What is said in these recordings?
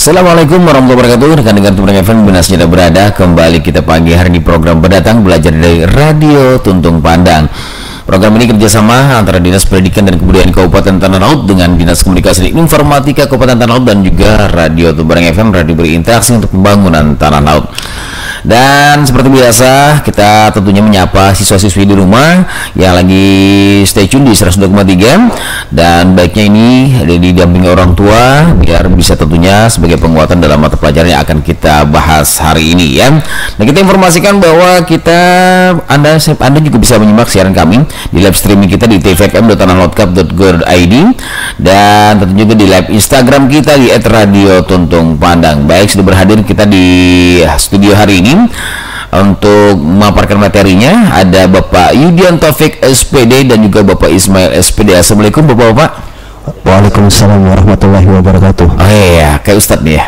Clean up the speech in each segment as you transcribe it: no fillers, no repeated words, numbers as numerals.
Assalamualaikum warahmatullahi wabarakatuh. Rekan-rekan Tumreng FM Bina Senjata berada kembali kita pagi hari di program Berdatang Belajar dari Radio Tuntung Pandang. Program ini kerjasama antara Dinas Pendidikan dan Kebudayaan Kabupaten Tanah Laut dengan Dinas Komunikasi dan Informatika Kabupaten Tanah Laut dan juga Radio Tumreng FM, radio berinteraksi untuk pembangunan Tanah Laut. Dan seperti biasa kita tentunya menyapa siswa-siswi di rumah yang lagi stay tune di 102,3, dan baiknya ini didampingi orang tua biar bisa tentunya sebagai penguatan dalam mata pelajaran yang akan kita bahas hari ini ya. Nah, kita informasikan bahwa Anda juga bisa menyimak siaran kami di live streaming kita di tvfm.tanahlotkap.go.id dan tentunya juga di live Instagram kita di @radiotuntungpandang. Baik, sudah berhadir kita di studio hari ini untuk memaparkan materinya ada Bapak Yudian Taufik SPD dan juga Bapak Ismail SPD. Assalamualaikum Bapak-bapak. Waalaikumsalam warahmatullahi wabarakatuh. Oh iya, kayak Ustadz nih ya.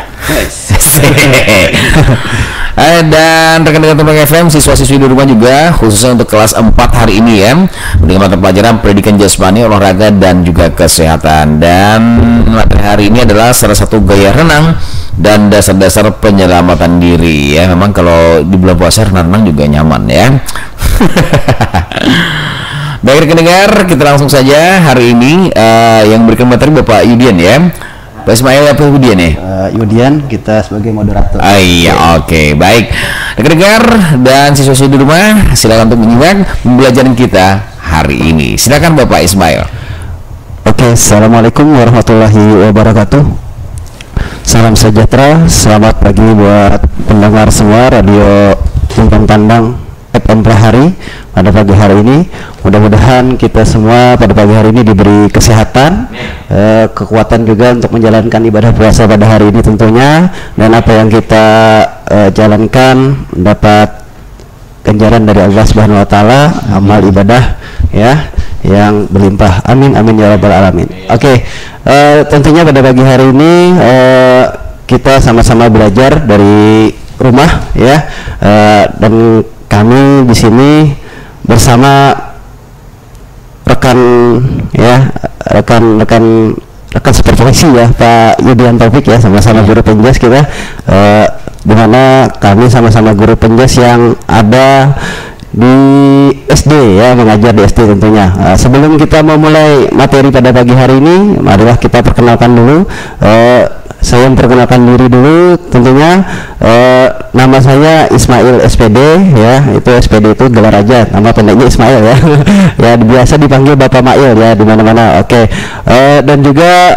Dan rekan-rekan Tumreng FM, siswa-siswi di rumah juga khususnya untuk kelas 4 hari ini ya, dengan mata pelajaran pendidikan jasmani, olahraga dan juga kesehatan. Dan materi hari ini adalah salah satu gaya renang dan dasar-dasar penyelamatan diri ya. Memang kalau di bulan puasa renang juga nyaman ya. Baik rekan-rekan, kita langsung saja hari ini yang berikan materi Bapak Yudian ya. Pak Ismail apa Yudian ya? Yudian, kita sebagai moderator. Iya, oke. Baik rekan-rekan dan siswa-siswi di rumah, silakan untuk menyimak pembelajaran kita hari ini. Silakan Bapak Ismail. Oke, assalamualaikum warahmatullahi wabarakatuh. Salam sejahtera, selamat pagi buat pendengar semua Radio Tuntung Pandang FM Prahari pada pagi hari ini. Mudah-mudahan kita semua pada pagi hari ini diberi kesehatan, kekuatan juga untuk menjalankan ibadah puasa pada hari ini tentunya, dan apa yang kita jalankan dapat ganjaran dari Allah Subhanahu wa taala, amal ibadah ya yang berlimpah. Amin amin ya rabbal alamin. Oke, tentunya pada pagi hari ini kita sama-sama belajar dari rumah ya, dan kami di sini bersama rekan supervisi ya Pak Yudian Taufik ya, sama-sama guru penjas kita, di mana kami sama-sama guru penjas yang ada di SD ya, mengajar di SD tentunya. Sebelum kita memulai materi pada pagi hari ini, marilah kita perkenalkan dulu. Saya memperkenalkan diri dulu tentunya. Nama saya Ismail SPD ya, itu SPD itu gelar aja, nama pendeknya Ismail ya. Ya biasa dipanggil Bapak Mail ya di mana-mana. Oke. Dan juga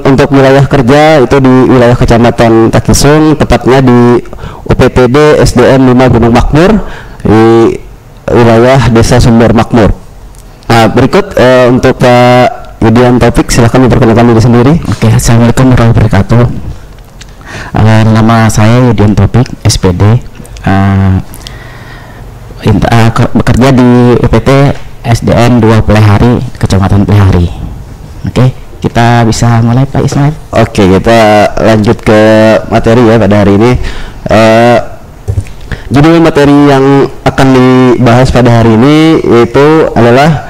untuk wilayah kerja itu di wilayah Kecamatan Takisung, tepatnya di UPTD SDN 5 Gunung Makmur di wilayah Desa Sumber Makmur. Nah, berikut untuk Pak Yudian Taufik, silahkan memperkenalkan diri sendiri. Oke, assalamualaikum warahmatullahi wabarakatuh. Nama saya Yudian Taufik SPD, bekerja di UPT SDN 2 Pelehari, Kecamatan Pelehari. Oke, kita bisa mulai Pak Ismail. Oke, kita lanjut ke materi ya pada hari ini. Judul materi yang akan dibahas pada hari ini yaitu adalah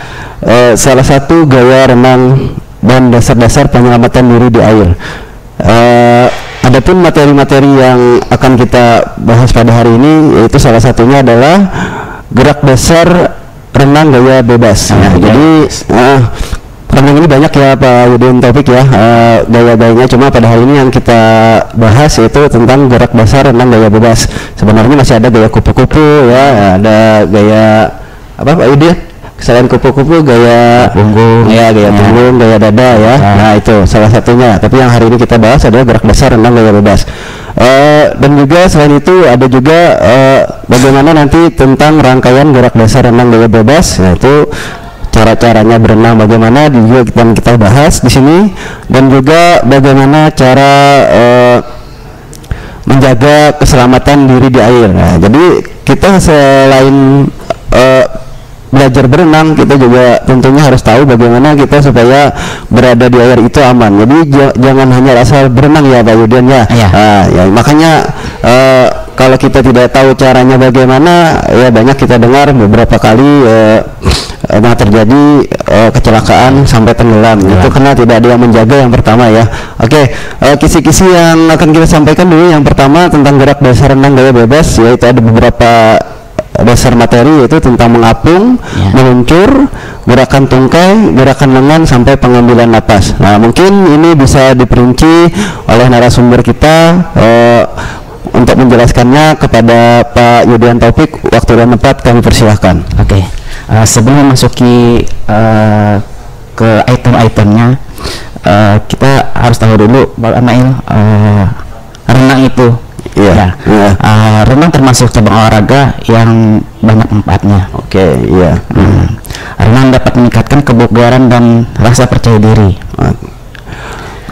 salah satu gaya renang dan dasar-dasar penyelamatan diri di air. Adapun materi-materi yang akan kita bahas pada hari ini yaitu salah satunya adalah gerak dasar renang gaya bebas. Jadi renang ini banyak ya Pak Yudian Taufik ya, gaya-gayanya, cuma pada hari ini yang kita bahas yaitu tentang gerak dasar renang gaya bebas. Sebenarnya masih ada gaya kupu-kupu ya, ada gaya apa Pak Yudian? Selain kupu-kupu, gaya punggung ya, gaya punggung, gaya dada ya. Nah itu salah satunya, tapi yang hari ini kita bahas adalah gerak dasar renang gaya bebas. Dan juga selain itu ada juga bagaimana nanti tentang rangkaian gerak dasar renang gaya bebas, yaitu cara-caranya berenang bagaimana juga kita bahas di sini, dan juga bagaimana cara menjaga keselamatan diri di air. Nah, jadi kita selain belajar berenang, kita juga tentunya harus tahu bagaimana kita supaya berada di air itu aman. Jadi jangan hanya asal berenang ya Pak Yudian ya. Ya makanya kalau kita tidak tahu caranya bagaimana, ya banyak kita dengar beberapa kali terjadi kecelakaan sampai tenggelam. Itu karena tidak ada yang menjaga yang pertama ya. Oke, kisi-kisi yang akan kita sampaikan dulu. Yang pertama tentang gerak dasar renang gaya bebas, yaitu ada beberapa dasar materi, yaitu tentang mengapung, meluncur, gerakan tungkai, gerakan lengan sampai pengambilan napas. Nah, mungkin ini bisa diperinci oleh narasumber kita untuk menjelaskannya kepada Pak Yudian Taufik. Waktu dan tempat kami persilahkan. Oke. Sebelum memasuki ke item-itemnya, kita harus tahu dulu Pak Amail, renang itu renang termasuk cabang olahraga yang banyak manfaatnya. Oke, iya. Renang dapat meningkatkan kebugaran dan rasa percaya diri.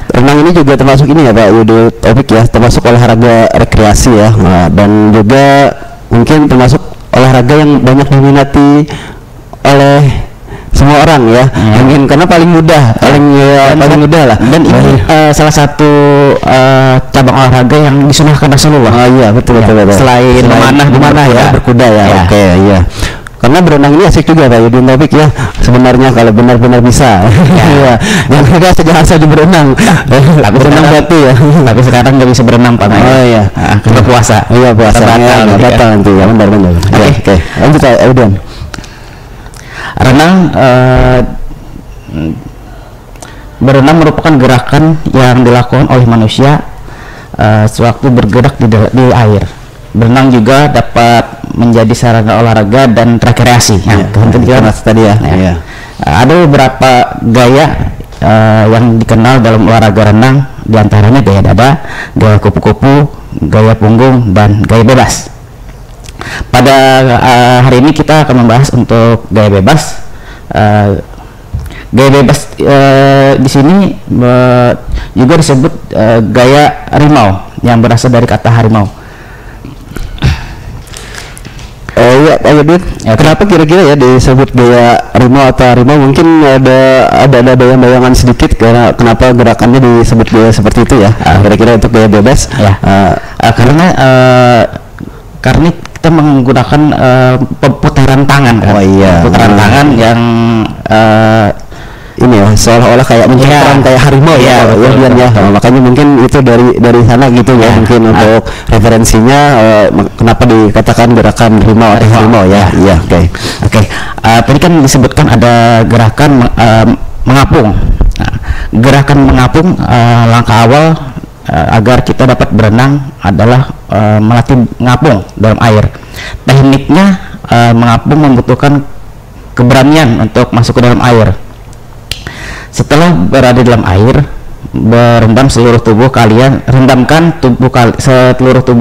Renang ini juga termasuk ini ya Pak Yudi Taufik ya, termasuk olahraga rekreasi ya, dan juga mungkin termasuk olahraga yang banyak diminati oleh semua orang ya, mungkin karena paling mudah, paling mudah lah. Dan ini salah satu cabang olahraga yang disunahkan Rasulullah. Iya betul. Selain memanah ya, berkuda ya. Oke, iya. Karena berenang ini asik juga Pak Yudin Taufik ya, sebenarnya kalau benar-benar bisa. Iya. Yang kita sejak saja berenang. Tapi berenang batu ya. Tapi sekarang nggak bisa berenang Pak. Oh iya. Karena puasa. Iya puasa. Batal nanti ya, benar. Oke. Lanjut Pak Yudin. Renang berenang merupakan gerakan yang dilakukan oleh manusia sewaktu bergerak di air. Berenang juga dapat menjadi sarana olahraga dan rekreasi. Tadi ya. Ada beberapa gaya yang dikenal dalam olahraga renang, diantaranya gaya dada, gaya kupu-kupu, gaya punggung, dan gaya bebas. Pada hari ini kita akan membahas untuk gaya bebas. Gaya bebas di sini juga disebut gaya harimau, yang berasal dari kata harimau. Iya Pak Yudin, kenapa kira-kira ya disebut gaya harimau atau harimau? Mungkin ada bayangan sedikit kenapa gerakannya disebut gaya seperti itu ya? Kira-kira untuk gaya bebas? Ya. Karena kita menggunakan putaran tangan kan? Oh iya. Putaran tangan yang ini ya, seolah-olah kayak mencengkeram kayak harimau ya, makanya mungkin itu dari sana gitu ya, mungkin untuk referensinya kenapa dikatakan gerakan harimau atau harimau ya. Iya, oke. Tadi kan disebutkan ada gerakan mengapung. Nah, gerakan mengapung, langkah awal agar kita dapat berenang adalah melatih mengapung dalam air. Tekniknya mengapung membutuhkan keberanian untuk masuk ke dalam air. Setelah berada dalam air, rendamkan seluruh tubuh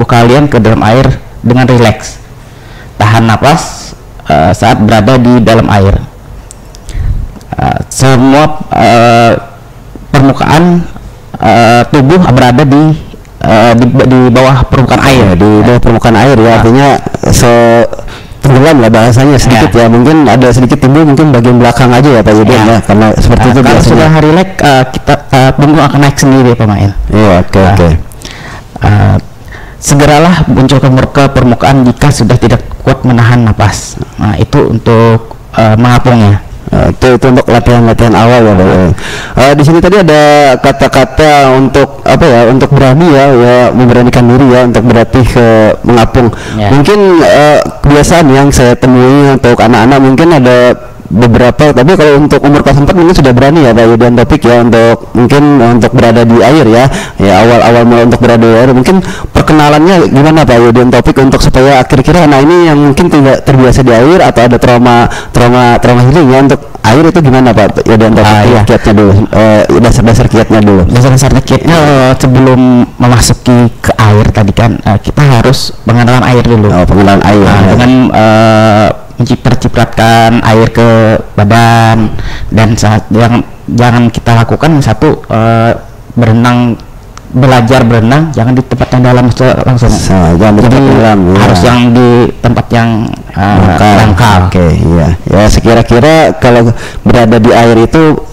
kalian ke dalam air dengan rileks. Tahan napas saat berada di dalam air. Semua permukaan tubuh berada di bawah permukaan air. Di bawah permukaan air ya, artinya tenggelam lah bahasanya sedikit ya. Mungkin ada sedikit timbul mungkin bagian belakang aja ya Pak Yudin ya, karena seperti itu kalau biasanya. sudah rileks kita punggung akan naik sendiri pemain. Iya, oke. Segeralah muncul ke permukaan jika sudah tidak kuat menahan napas. Nah, itu untuk mengapungnya. Itu untuk latihan awal ya Pak. Di sini tadi ada kata-kata untuk apa ya, untuk berani ya, memberanikan diri ya untuk berlatih ke mengapung. Mungkin kebiasaan yang saya temui untuk anak-anak mungkin ada beberapa, tapi kalau untuk umur kelas 4 mungkin sudah berani ya Pak Yudian Taufik ya untuk berada di air ya awal mulai untuk berada di air. Mungkin perkenalannya gimana Pak Yudian Taufik untuk supaya kira-kira anak ini yang mungkin tidak terbiasa di air atau ada trauma healing ya untuk air itu gimana Pak Yudian Taufik? Kiatnya dulu, dasar kiatnya dulu. Dasar kiatnya sebelum memasuki ke air tadi kan kita harus pengenalan air dulu. Pengenalan air dengan mencipratkan air ke badan, dan jangan kita lakukan satu belajar berenang jangan di tempat yang dalam langsung. Jadi harus yang di tempat yang dangkal. Oke, iya. Ya sekira-kira kalau berada di air itu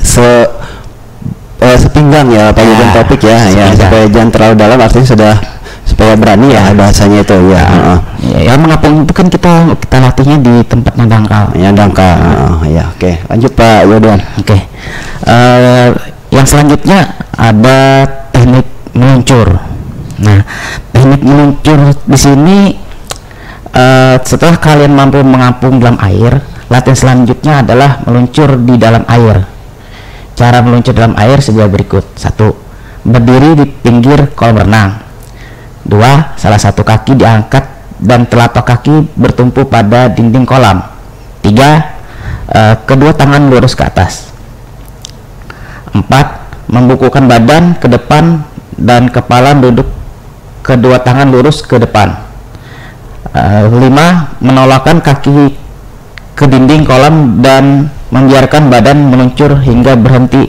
sepinggang ya Pak Yudian Taufik ya, supaya jangan terlalu dalam, artinya sudah supaya berani ya bahasanya itu ya. Ya, mengapung itu kan kita latihnya di tempat yang dangkal. Yang dangkal. Ya, oke. Lanjut Pak Yodian. Oke. Yang selanjutnya ada teknik meluncur. Nah, teknik meluncur di sini setelah kalian mampu mengapung dalam air, latihan selanjutnya adalah meluncur di dalam air. Cara meluncur dalam air sebagai berikut. 1. Berdiri di pinggir kolam renang. 2. Salah satu kaki diangkat dan telapak kaki bertumpu pada dinding kolam. 3. Kedua tangan lurus ke atas. 4. Membukukan badan ke depan dan kepala duduk, kedua tangan lurus ke depan. 5. Menolakkan kaki ke dinding kolam dan membiarkan badan meluncur hingga berhenti,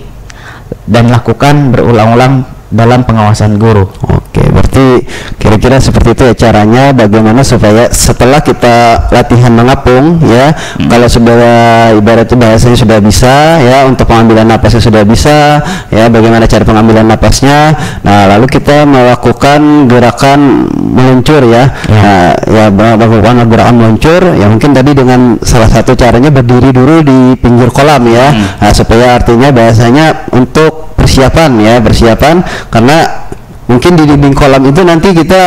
dan lakukan berulang-ulang dalam pengawasan guru. Oke, berarti kira-kira seperti itu ya caranya, bagaimana supaya setelah kita latihan mengapung ya, kalau sudah ibaratnya bahasanya sudah bisa ya, untuk pengambilan napasnya sudah bisa ya, bagaimana cara pengambilan napasnya. Nah, lalu kita melakukan gerakan meluncur ya. Nah, ya melakukan gerakan meluncur ya, mungkin tadi dengan salah satu caranya berdiri dulu di pinggir kolam ya. Nah, supaya artinya bahasanya untuk persiapan karena mungkin di dinding kolam itu nanti kita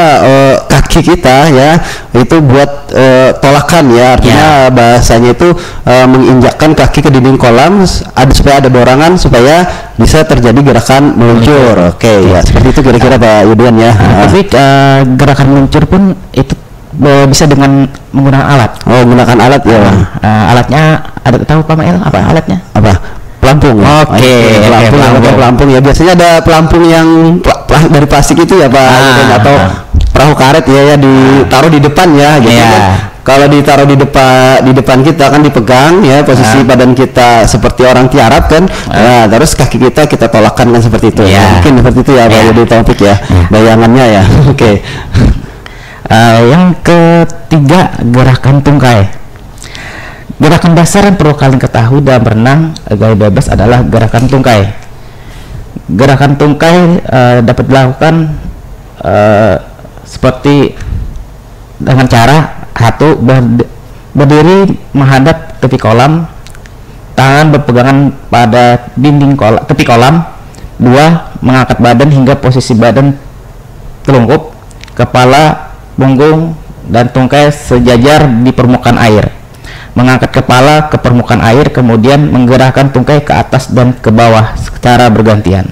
kaki kita ya itu buat tolakan ya, artinya bahasanya itu menginjakkan kaki ke dinding kolam supaya ada dorongan supaya bisa terjadi gerakan meluncur. Oke, ya seperti itu kira-kira Pak Yudian ya. Tapi gerakan meluncur pun itu bisa dengan menggunakan alat. Oh, menggunakan alat ya. Alatnya ada, tahu Pak Mael apa alatnya? Apa? Pelampung. Oke, pelampung ya. Biasanya ada pelampung yang dari plastik itu ya Pak, atau perahu karet ya ditaruh di depan ya gitu kan. Kalau ditaruh di depan kita kan dipegang ya, posisi badan kita seperti orang tiarap kan. Nah, terus kaki kita tolakkan kan seperti itu. Mungkin seperti itu ya Pak, jadi topik ya. Bayangannya ya. Oke. Yang ketiga, gerakan tungkai. Gerakan dasar yang perlu kalian ketahui dalam berenang gaya bebas adalah gerakan tungkai. Gerakan tungkai dapat dilakukan seperti dengan cara 1. Berdiri menghadap tepi kolam, tangan berpegangan pada dinding tepi kolam. 2. Mengangkat badan hingga posisi badan telungkup, kepala, punggung, dan tungkai sejajar di permukaan air. Mengangkat kepala ke permukaan air, kemudian menggerakkan tungkai ke atas dan ke bawah secara bergantian.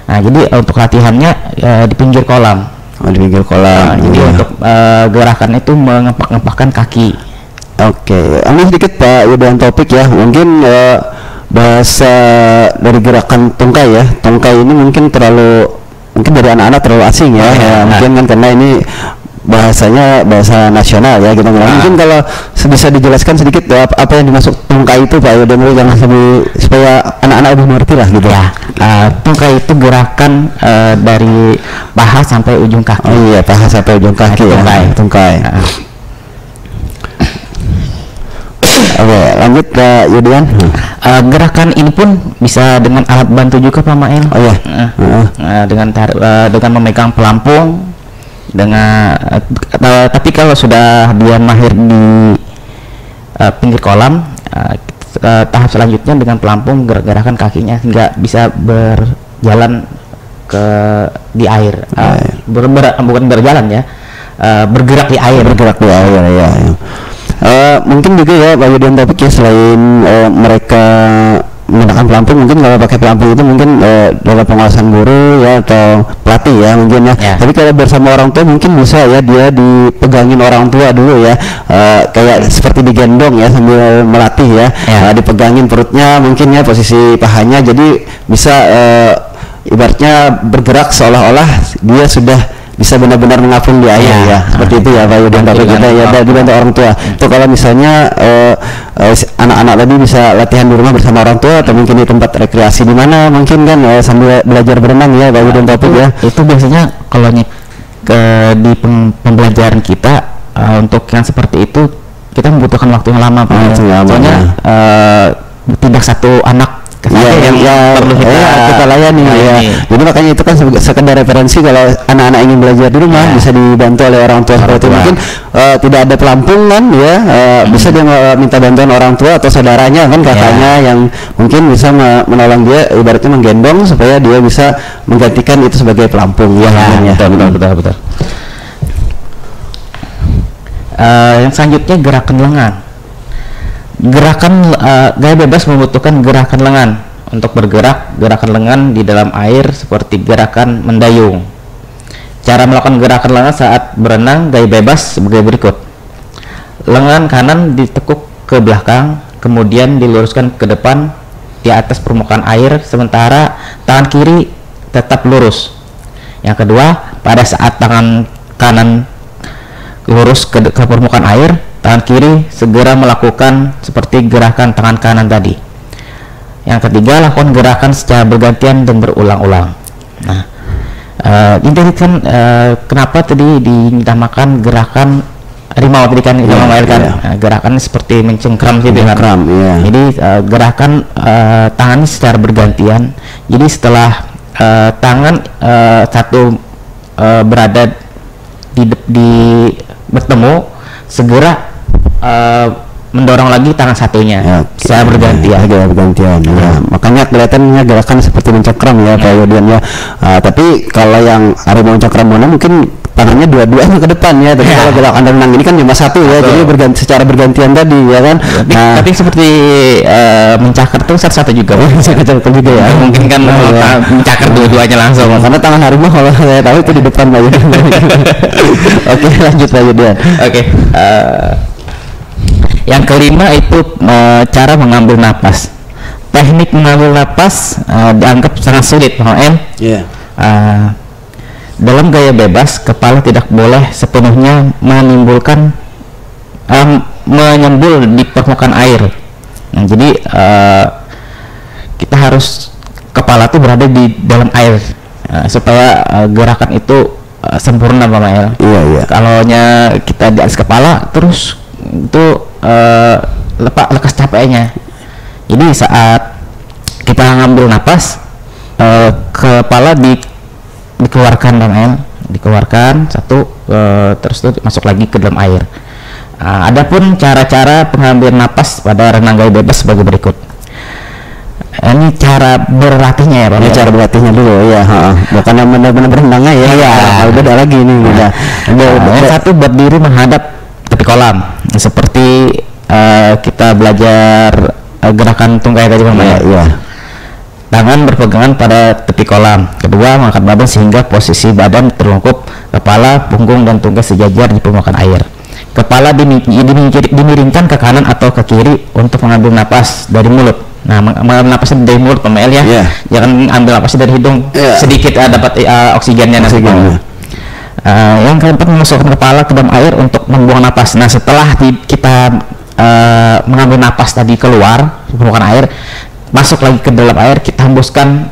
Nah, jadi untuk latihannya di pinggir kolam. Di pinggir kolam. Jadi untuk gerakan itu mengepak-ngepakkan kaki. Oke, ambil sedikit Pak Yudian topik ya. Mungkin bahasa dari gerakan tungkai ya. Tungkai ini mungkin dari anak-anak terlalu asing ya. Mungkin kan karena ini bahasanya bahasa nasional ya gitu. Mungkin kalau bisa dijelaskan sedikit apa yang dimaksud tungkai itu Pak Yudian, jangan supaya anak-anak lebih mengerti lah gitu ya. Tungkai itu gerakan dari paha sampai ujung kaki. Oh iya, paha sampai ujung kaki ya. Tungkai. Oke, lanjut Pak Yudian. Gerakan ini pun bisa dengan alat bantu juga Pak Mael. Oh iya. Dengan memegang pelampung, tapi kalau sudah dia mahir di pinggir kolam, tahap selanjutnya dengan pelampung gerakan kakinya hingga bisa berjalan di air. Bukan berjalan ya, bergerak di air. Ya. Mungkin juga ya Pak Yudian topik ya, selain mereka menggunakan pelampung, mungkin kalau pakai pelampung itu mungkin dalam pengawasan guru ya atau pelatih ya mungkin ya. Tapi kalau bersama orang tua mungkin bisa ya, dia dipegangin orang tua dulu ya, kayak seperti digendong ya sambil melatih ya. Dipegangin perutnya mungkin ya, posisi pahanya, jadi bisa ibaratnya bergerak seolah-olah dia sudah bisa benar-benar mengapung di air ya. Seperti itu ya Pak Yudian, tapi kita ya dibantu orang tua. Itu kalau misalnya anak-anak tadi bisa latihan di rumah bersama orang tua, atau mungkin di tempat rekreasi di mana mungkin kan sambil belajar berenang ya Pak Yudian topik ya. Itu biasanya kalau di pembelajaran kita untuk yang seperti itu kita membutuhkan waktu yang lama Pak. Soalnya tidak satu anak yang perlu kita layani ya. Jadi makanya itu kan sekedar referensi kalau anak-anak ingin belajar di rumah bisa dibantu oleh orang tua seperti itu. Mungkin tidak ada pelampung kan ya, bisa dia minta bantuan orang tua atau saudaranya kan, kakaknya yang mungkin bisa menolong dia, ibaratnya menggendong supaya dia bisa menggantikan itu sebagai pelampung ya. Betul. Yang selanjutnya gerakan lengan. Gaya bebas membutuhkan gerakan lengan untuk bergerak. Gerakan lengan di dalam air seperti gerakan mendayung. Cara melakukan gerakan lengan saat berenang gaya bebas sebagai berikut. Lengan kanan ditekuk ke belakang, kemudian diluruskan ke depan di atas permukaan air, sementara tangan kiri tetap lurus. Yang kedua, pada saat tangan kanan lurus ke permukaan air, tangan kiri segera melakukan seperti gerakan tangan kanan tadi. Yang ketiga, lakukan gerakan secara bergantian dan berulang-ulang. Nah, ini kan kenapa tadi dinamakan gerakan harimau tadi kan kita memainkan gerakan seperti mencengkram gitu kan. Jadi gerakan tangan secara bergantian. Jadi setelah tangan satu berada di bertemu, segera mendorong lagi tangan satunya secara bergantian. Makanya kelihatannya gerakan seperti mencengkram ya Pak Yudian ya. Tapi kalau yang harimau mencengkram mungkin tangannya dua-duanya ke depan ya. Tapi kalau gerakan renang ini kan cuma satu ya, jadi secara bergantian tadi ya kan. Tapi seperti mencakar tuh satu-satu juga. Mencakar juga ya. Mungkin kan mencakar dua-duanya langsung. Karena tangan harimau kalau saya tahu itu di depan Pak Yudian. Oke, lanjut Pak Yudian. Oke. Yang kelima itu cara mengambil napas. Teknik mengambil napas dianggap sangat sulit, dalam gaya bebas, kepala tidak boleh sepenuhnya menyembul di permukaan air. Nah, jadi kita harus kepala tuh berada di dalam air supaya gerakan itu sempurna, Pak Mael. Kalau kita di atas kepala terus itu lekas capeknya. Jadi saat kita ngambil napas, kepala dikeluarkan dalam air, dikeluarkan satu, terus itu masuk lagi ke dalam air. Adapun cara-cara pengambilan napas pada renang gaya bebas sebagai berikut. Ini cara berlatihnya ya Pak. Ini cara berlatihnya dulu ya. Bukan yang benar-benar berenangnya ya. Beda lagi ini. Yang satu berdiri menghadap tepi kolam, seperti kita belajar gerakan tungkai tadi Pak Maya. Tangan berpegangan pada tepi kolam. Kedua, mengangkat badan sehingga posisi badan terlungkup, kepala, punggung, dan tungkai sejajar di permukaan air. Kepala dimiringkan ke kanan atau ke kiri untuk mengambil napas dari mulut. Nah, mengambil napasnya dari mulut Pak Maya ya. Jangan ambil napasnya dari hidung. Sedikit dapat oksigennya nanti. Yang keempat, memasukkan kepala ke dalam air untuk membuang napas. Nah, setelah kita mengambil napas tadi keluar permukaan air, masuk lagi ke dalam air, kita hembuskan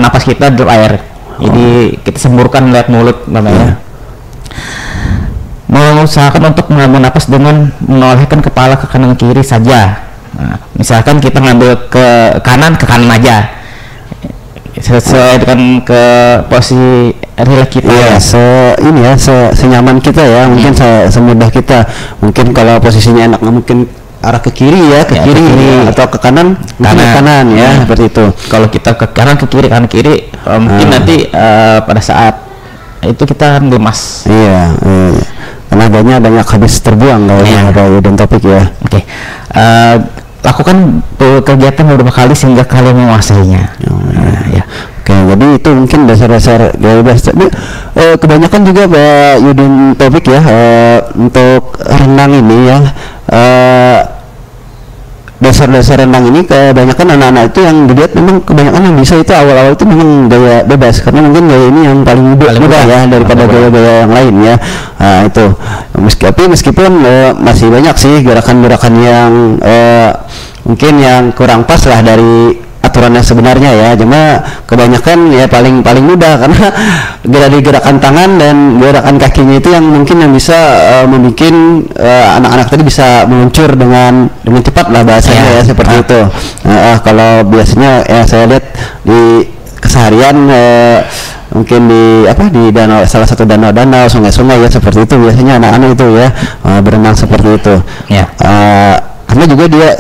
napas kita di dalam air. Jadi kita semburkan lewat mulut namanya. Mengusahakan untuk mengambil napas dengan menolehkan kepala ke kanan kiri saja. Nah, misalkan kita ngambil ke kanan aja, sesuai dengan ke posisi rileks kita. Senyaman kita ya, mungkin semudah kita. Mungkin kalau posisinya enak mungkin arah ke kiri ya, ke kiri atau ke kanan ya, seperti itu. Kalau kita ke kanan ke kiri mungkin nanti pada saat itu kita akan lemas. Tenaganya banyak habis terbuang kalau dan topik ya. Lakukan kegiatan beberapa kali sehingga kalian menguasainya. Jadi itu mungkin dasar-dasar gaya bebas. Kebanyakan juga Pak Yudin topik ya, untuk renang ini ya, dasar-dasar renang ini kebanyakan anak-anak itu yang dilihat memang kebanyakan yang bisa itu awal-awal itu memang gaya bebas, karena mungkin gaya ini yang paling mudah ya daripada gaya-gaya yang lain ya. Itu meskipun masih banyak sih gerakan-gerakan yang mungkin yang kurang pas lah dari aturannya sebenarnya ya. Cuma kebanyakan ya paling mudah karena dari gerakan tangan dan gerakan kakinya itu yang mungkin yang bisa membuat anak-anak tadi bisa meluncur dengan cepat lah bahasanya ya seperti itu. Kalau biasanya ya saya lihat di keseharian mungkin di danau, salah satu danau-danau, sungai-sungai ya seperti itu biasanya anak-anak itu ya berenang seperti itu. Karena juga dia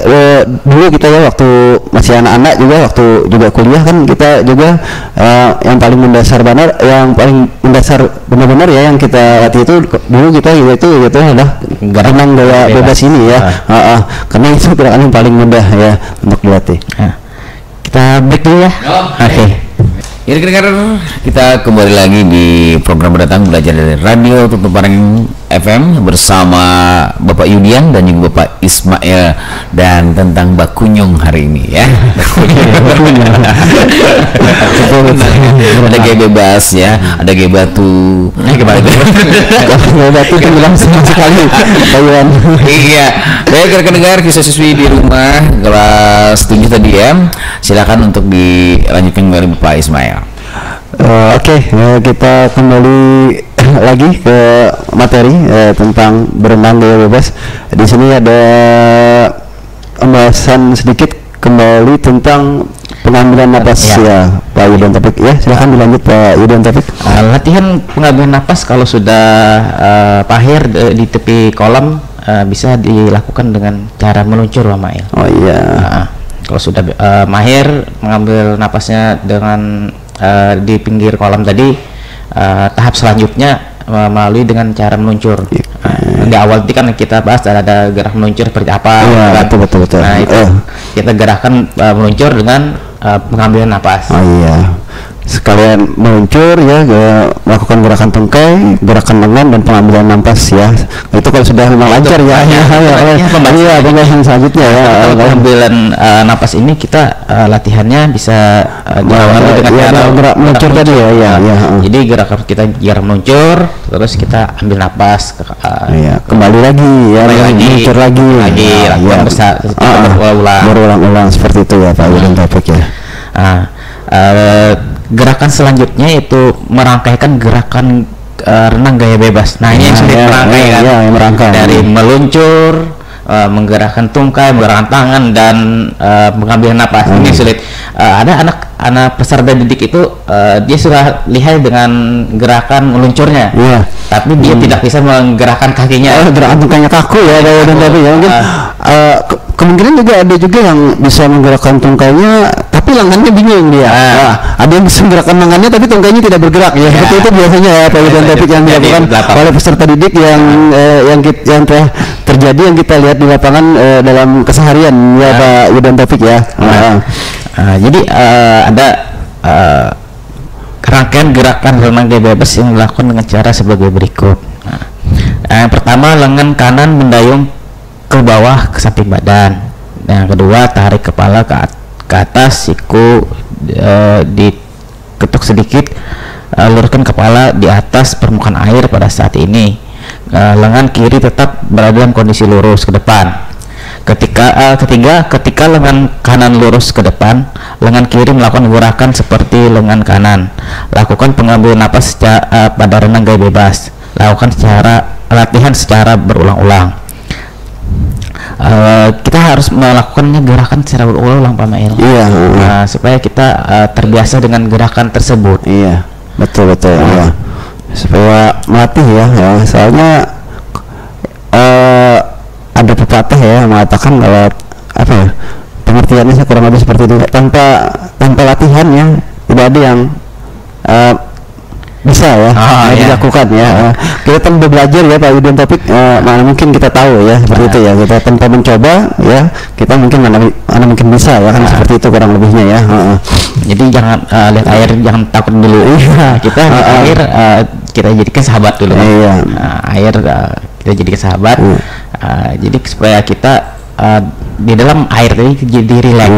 dulu kita ya waktu masih anak-anak juga waktu juga kuliah kan kita juga yang paling mendasar benar-benar ya yang kita latih itu dulu kita itu adalah renang gaya bebas ini ya. Karena itu gerakan yang paling mudah ya untuk dilatih. Kita break dulu ya. Oke. Ya, kita kembali lagi di program Berdatang Belajar dari Radio Tuntun Pandang FM bersama Bapak Yudian dan juga Bapak Ismail, dan tentang Bakunyung hari ini ya. Ada gaya bebas ya, ada gaya batu. Gaya batu tenggelam sekali. Iya. Baik rekan-rekan siswa-siswi di rumah kelas 7 tadi ya. Silakan untuk dilanjutkan kembali Bapak Ismail. Oke, kita kembali lagi ke materi tentang berenang gaya bebas. Di sini ada pembahasan sedikit kembali tentang pengambilan napas ya Pak Yudian Taufik ya. Silakan dilanjut Pak Yudian Taufik. Latihan pengambilan napas kalau sudah pahir di tepi kolam bisa dilakukan dengan cara meluncur Pak Mail. Oh iya. Kalau sudah mahir mengambil napasnya dengan di pinggir kolam tadi, tahap selanjutnya melalui dengan cara meluncur. Di awal tadi kan kita bahas ada gerak meluncur seperti apa. Iya, betul. Nah itu kita gerakan meluncur dengan pengambilan napas. Oh iya. Sekalian meluncur ya, melakukan gerakan tungkai, gerakan lengan dan pengambilan napas ya. Itu kalau sudah memang lancar ya. Pembahasan selanjutnya ya. Pengambilan napas ini kita latihannya bisa dengan cara gerak meluncur tadi ya. Jadi gerakan kita gerak meluncur, terus kita ambil napas. Kembali lagi ya, meluncur lagi. Lakukan berulang-ulang seperti itu ya Pak Yudian Taufik ya. Gerakan selanjutnya itu merangkaikan gerakan renang gaya bebas. Nah ini yang sulit merangkai kan. Yang merangkai. Dari meluncur, menggerakkan tungkai, menggerakkan tangan dan mengambil napas. Ini sulit. Ada anak peserta didik itu dia sudah lihai dengan gerakan meluncurnya. Tapi dia tidak bisa menggerakkan kakinya. Gerakan tungkainya kaku ya dan tapi ya mungkin kemungkinan juga ada juga yang bisa menggerakkan tungkainya tapi lengannya bingung dia. Ada yang bisa menggerakkan lengannya tapi tungkainya tidak bergerak ya. Seperti itu biasanya ya Pak Yudian Taufik yang dilakukan oleh peserta didik yang telah terjadi yang kita lihat di lapangan dalam keseharian ya Pak Yudian Taufik ya. Jadi ada rangkaian gerakan renang gaya bebas yang dilakukan dengan cara sebagai berikut. Yang pertama, lengan kanan mendayung ke bawah ke samping badan. Yang kedua, tarik kepala ke atas, siku diketuk sedikit, luruskan kepala di atas permukaan air pada saat ini. Lengan kiri tetap berada dalam kondisi lurus ke depan. Ketika lengan kanan lurus ke depan, lengan kiri melakukan gerakan seperti lengan kanan. Lakukan pengambilan napas pada renang gaya bebas. Lakukan latihan secara berulang-ulang. Kita harus melakukannya gerakan secara berulang-ulang Pak Mail. Supaya kita terbiasa dengan gerakan tersebut. Iya, betul ya. Supaya melatih ya. Soalnya ada pepatah ya mengatakan kalau pengertiannya saya kurang lebih seperti itu, tanpa latihan ya tidak ada yang bisa ya dilakukan ya. Kita tanpa belajar ya Pak Yudian Taufik, mana mungkin kita tahu ya seperti itu ya. Kita tanpa mencoba ya kita mungkin mana mungkin bisa ya kan seperti itu kurang lebihnya ya. Jadi jangan lihat air jangan takut dulu. Kita lihat air kita jadikan sahabat dulu. Air kita jadikan sahabat. Jadi supaya kita di dalam air tadi jadi rileks.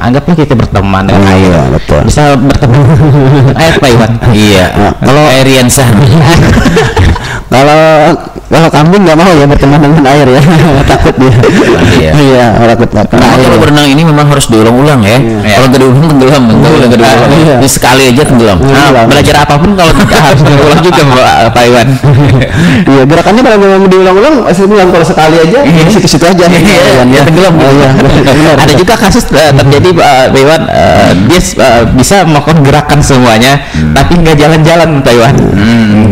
Anggaplah kita berteman dengan air. Bisa berteman dengan air Pak Iwan. Kalau air yang sah. kalau kambing nggak mau ya berteman dengan air ya. Takut dia. Iya. Iya, takut kena Nah, air. kalau berenang ini memang harus diulang-ulang ya. Kalau nggak diulang tenggelam, nggak diulang. Iya. Ini sekali aja tenggelam. Nah, belajar apapun kalau tidak harus diulang juga Pak Iwan. Iya, gerakannya kalau memang diulang-ulang pasti bilang kalau sekali aja di situ-situ aja. Iya, tenggelam. Iya, benar. Ada juga kasus terjadi Pak Iwan, dia bisa melakukan gerakan semuanya, tapi nggak jalan-jalan Pak Iwan.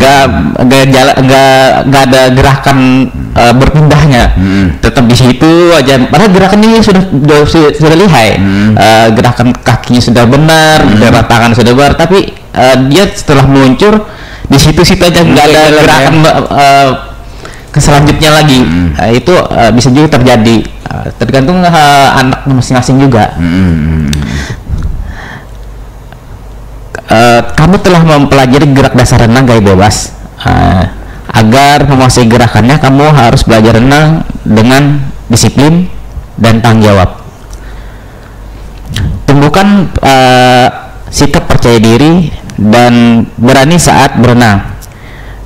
Nggak ada gerakan berpindahnya, tetap di situ aja. Padahal gerakan ini sudah lihai, gerakan kakinya sudah benar, gerakan tangan sudah benar, tapi dia setelah meluncur di situ-situ aja, nggak ada gerakan ke selanjutnya lagi. Itu bisa juga terjadi, tergantung anak masing-masing juga. Kamu telah mempelajari gerak dasar renang gaya bebas. Agar menguasai gerakannya, kamu harus belajar renang dengan disiplin dan tanggung jawab. Tumbuhkan sikap percaya diri dan berani saat berenang.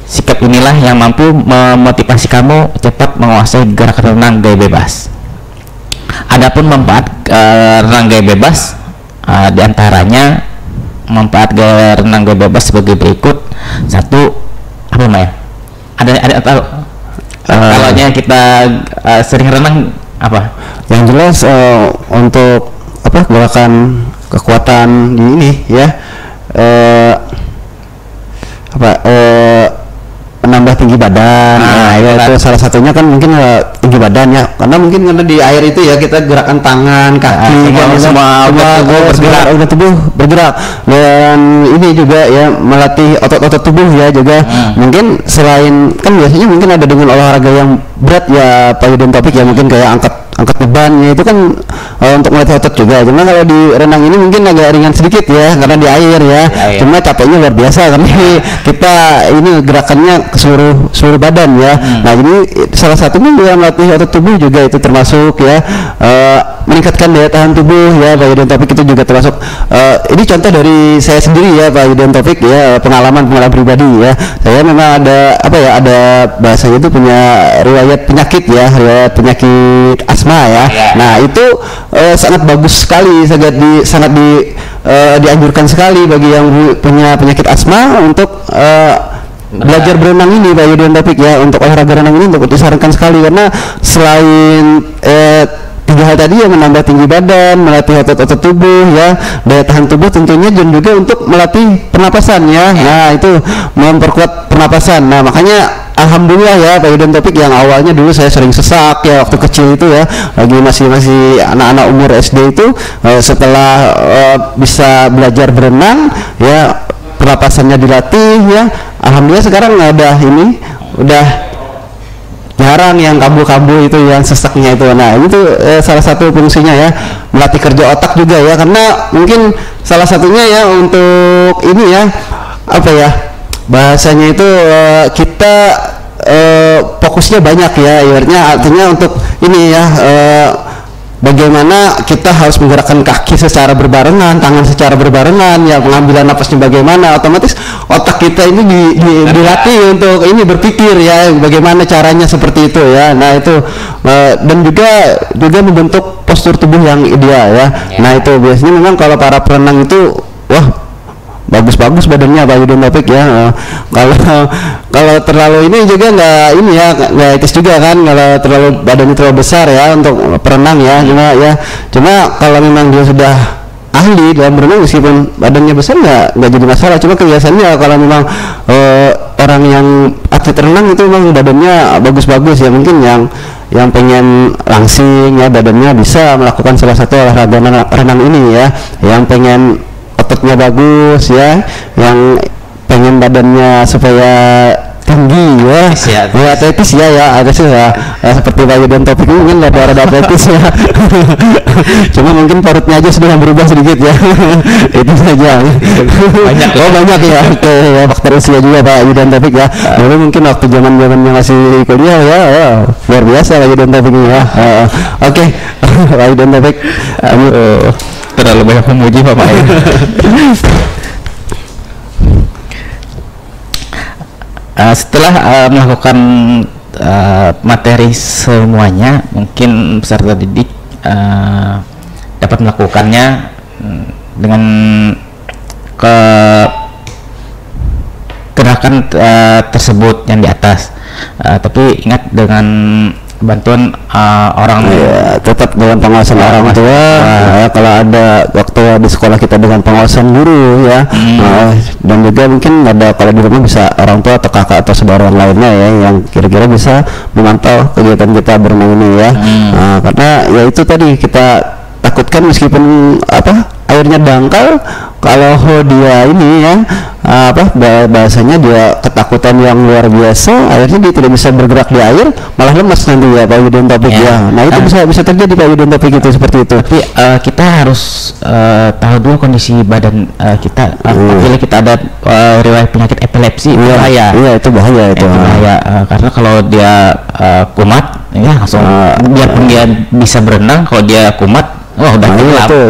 Sikap inilah yang mampu memotivasi kamu cepat menguasai gerakan renang gaya bebas. Adapun manfaat renang gaya bebas, diantaranya manfaat renang gaya bebas sebagai berikut. Satu, apa Maya? Ada tahu? Kalaunya kita sering renang apa? Yang jelas untuk apa gerakan kekuatan di ini ya, menambah tinggi badan. Ya itu salah satunya kan mungkin tinggi badan ya, karena mungkin karena di air itu ya kita gerakan tangan, kaki, semua organ tubuh bergerak, dan ini juga ya melatih otot-otot tubuh ya juga. Mungkin selain kan biasanya mungkin ada dengan olahraga yang berat ya Pak Yudin Topik ya, mungkin kayak angkat bebannya itu kan untuk melatih otot juga. Cuma kalau di renang ini mungkin agak ringan sedikit ya, karena di air ya. Cuma capeknya luar biasa karena kita ini gerakannya ke seluruh badan ya. Nah ini salah satunya juga melatih otot tubuh juga, itu termasuk ya meningkatkan daya tahan tubuh ya Pak Yudin Topik, itu juga termasuk. Ini contoh dari saya sendiri ya Pak Yudin Topik ya, pengalaman pribadi ya. Saya memang ada bahasanya itu punya riwayat penyakit ya, riwayat penyakit asma ya. Nah itu sangat bagus sekali, sangat dianjurkan sekali bagi yang punya penyakit asma untuk belajar berenang ini Pak Yudin Topik ya. Untuk olahraga renang ini untuk disarankan sekali, karena selain tiga hal tadi yang menambah tinggi badan, melatih otot-otot tubuh ya, daya tahan tubuh tentunya, dan juga untuk melatih pernapasan ya. Nah itu memperkuat pernapasan. Nah makanya alhamdulillah ya Pak Yudin Topik, yang awalnya dulu saya sering sesak ya waktu kecil itu ya, lagi masih anak-anak umur SD itu, setelah bisa belajar berenang ya, pernapasannya dilatih ya, alhamdulillah sekarang udah jarang yang kambuh-kambuh itu, yang sesaknya itu. Nah itu salah satu fungsinya ya, melatih kerja otak juga ya, karena mungkin salah satunya ya untuk ini ya, apa ya bahasanya itu, kita fokusnya banyak ya, ibaratnya artinya untuk ini ya, bagaimana kita harus menggerakkan kaki secara berbarengan, tangan secara berbarengan ya, pengambilan napasnya bagaimana, otomatis otak kita ini dilatih untuk ini berpikir ya, bagaimana caranya seperti itu ya. Nah itu dan juga membentuk postur tubuh yang ideal ya. Nah itu biasanya memang kalau para perenang itu wah bagus-bagus badannya Pak Yudin Topik ya. Kalau terlalu ini juga nggak etis juga kan, kalau terlalu badannya terlalu besar ya untuk perenang ya. Cuma kalau memang dia sudah ahli dalam berenang, meskipun badannya besar nggak jadi masalah. Cuma kebiasaannya kalau memang orang yang atlet renang itu memang badannya bagus-bagus ya, mungkin yang pengen langsing ya badannya, bisa melakukan salah satu olahraga renang ini ya. Yang pengen ototnya bagus ya, yang pengen badannya supaya tinggi ya, atletis ya, ada sih ya, seperti Pak Yudin Topik ini mungkin ada atletis ya. Cuma mungkin perutnya aja sudah berubah sedikit ya. Itu saja. Banyak ya. Oke ya, faktor usia juga Pak Yudin Topik ya. Dulu mungkin waktu zamannya masih kuliah ya, luar biasa Pak Yudin Topik ini ya. Oke, Pak Yudin Topik, terlalu banyak memuji Pak Maya. Setelah melakukan materi semuanya, mungkin peserta didik dapat melakukannya dengan gerakan tersebut yang di atas. Tapi ingat dengan bantuan orang tetap dengan pengawasan orang tua. Kalau ada waktu di sekolah kita dengan pengawasan guru ya, dan juga mungkin ada kalau di rumah bisa orang tua atau kakak atau saudara lainnya ya yang kira-kira bisa memantau kegiatan kita berenang ini ya. Karena ya itu tadi kita takutkan meskipun airnya dangkal, kalau dia ini ya bahasanya dia ketakutan yang luar biasa, akhirnya dia tidak bisa bergerak di air, malah lemas nanti ya Pak Yudin Topik ya. Nah itu bisa terjadi Pak Yudin Topik itu seperti itu. Tapi kita harus tahu dulu kondisi badan kita. Apabila kita ada riwayat penyakit epilepsi, itu bahaya. Iya itu bahaya itu. Bahaya karena kalau dia kumat, ya langsung biarpun dia bisa berenang, kalau dia kumat, udah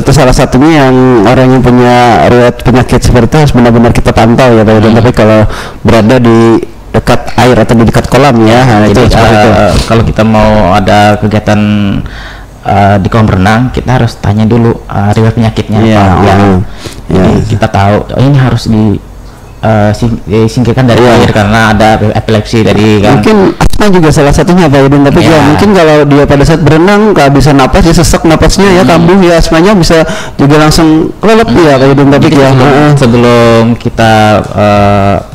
itu salah satunya yang orang yang punya riwayat penyakit seperti itu harus benar-benar kita pantau ya Pak Yudin. Tapi kalau berada di dekat air atau di dekat kolam ya, jadi, itu kalau kita mau ada kegiatan di kolam renang, kita harus tanya dulu riwayat penyakitnya jadi kita tahu ini harus disingkirkan dari air karena ada epilepsi tadi kan. Mungkin asma juga salah satunya Pak Yudin, tapi ya mungkin kalau dia pada saat berenang kehabisan napas, dia sesak napasnya ya, kambuh ya, asmanya bisa juga langsung kelelep ya Pak Yudin. Tapi ya sebelum kita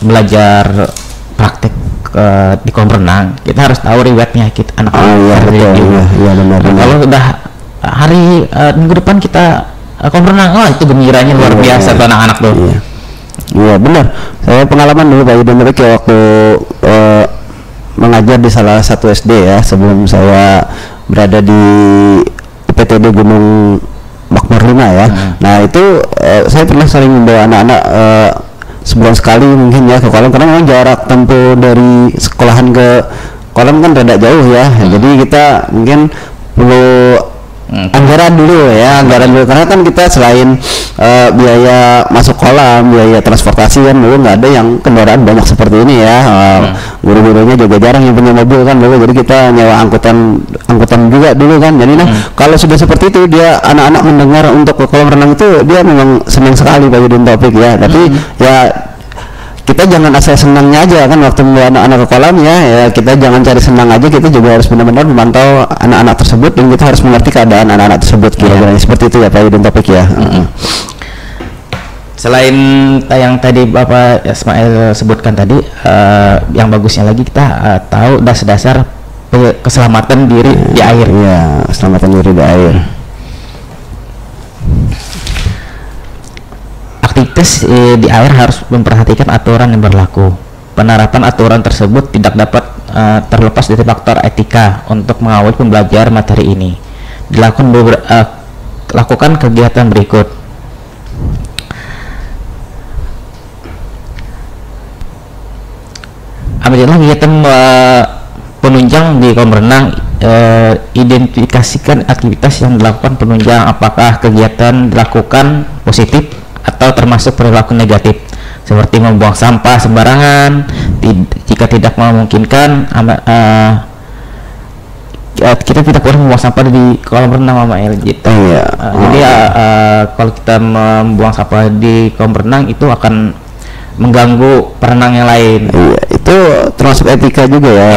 belajar praktek di kolam renang, kita harus tahu riwayat penyakit anak-anak. Benar. Kalau udah hari minggu depan kita kolam renang, itu gembiranya luar biasa tuh anak-anak tuh. Iya benar. Saya pengalaman dulu Pak Yudin waktu mengajar di salah satu SD ya, sebelum saya berada di PTD Gunung Makmur 5 ya. Nah itu saya pernah sering membawa anak-anak sebulan sekali mungkin ya ke kolam, karena memang jarak tempuh dari sekolahan ke kolam kan rada jauh ya. Jadi kita mungkin perlu anggaran dulu karena kan kita selain biaya masuk kolam, biaya transportasi kan dulu nggak ada yang kendaraan banyak seperti ini ya. Guru-gurunya juga jarang yang punya mobil kan dulu, jadi kita nyewa angkutan juga dulu kan. Jadi kalau sudah seperti itu, dia anak-anak mendengar untuk ke kolam renang itu dia memang senang sekali Pak Yudin Topik ya. Tapi ya kita jangan asal senangnya aja kan waktu membawa anak-anak ke kolam ya, kita jangan cari senang aja, kita juga harus benar-benar memantau anak-anak tersebut dan kita harus mengerti keadaan anak-anak tersebut kira-kira seperti itu ya Pak Yudin Topik ya. Selain yang tadi Bapak Ismail sebutkan tadi, yang bagusnya lagi kita tahu dasar-dasar keselamatan diri di air. Iya, keselamatan diri di air. Aktivitas di air harus memperhatikan aturan yang berlaku. Penerapan aturan tersebut tidak dapat terlepas dari faktor etika untuk mengawal pembelajar materi ini. Lakukan kegiatan berikut. Ambillah kegiatan penunjang di kolam renang. Identifikasikan aktivitas yang dilakukan penunjang, apakah kegiatan dilakukan positif atau termasuk perilaku negatif, seperti membuang sampah sembarangan. Jika tidak memungkinkan, kita tidak boleh membuang sampah di kolam renang Mama El gitu. Jadi kalau kita membuang sampah di kolam renang itu akan mengganggu perenang yang lain. Itu termasuk etika juga ya,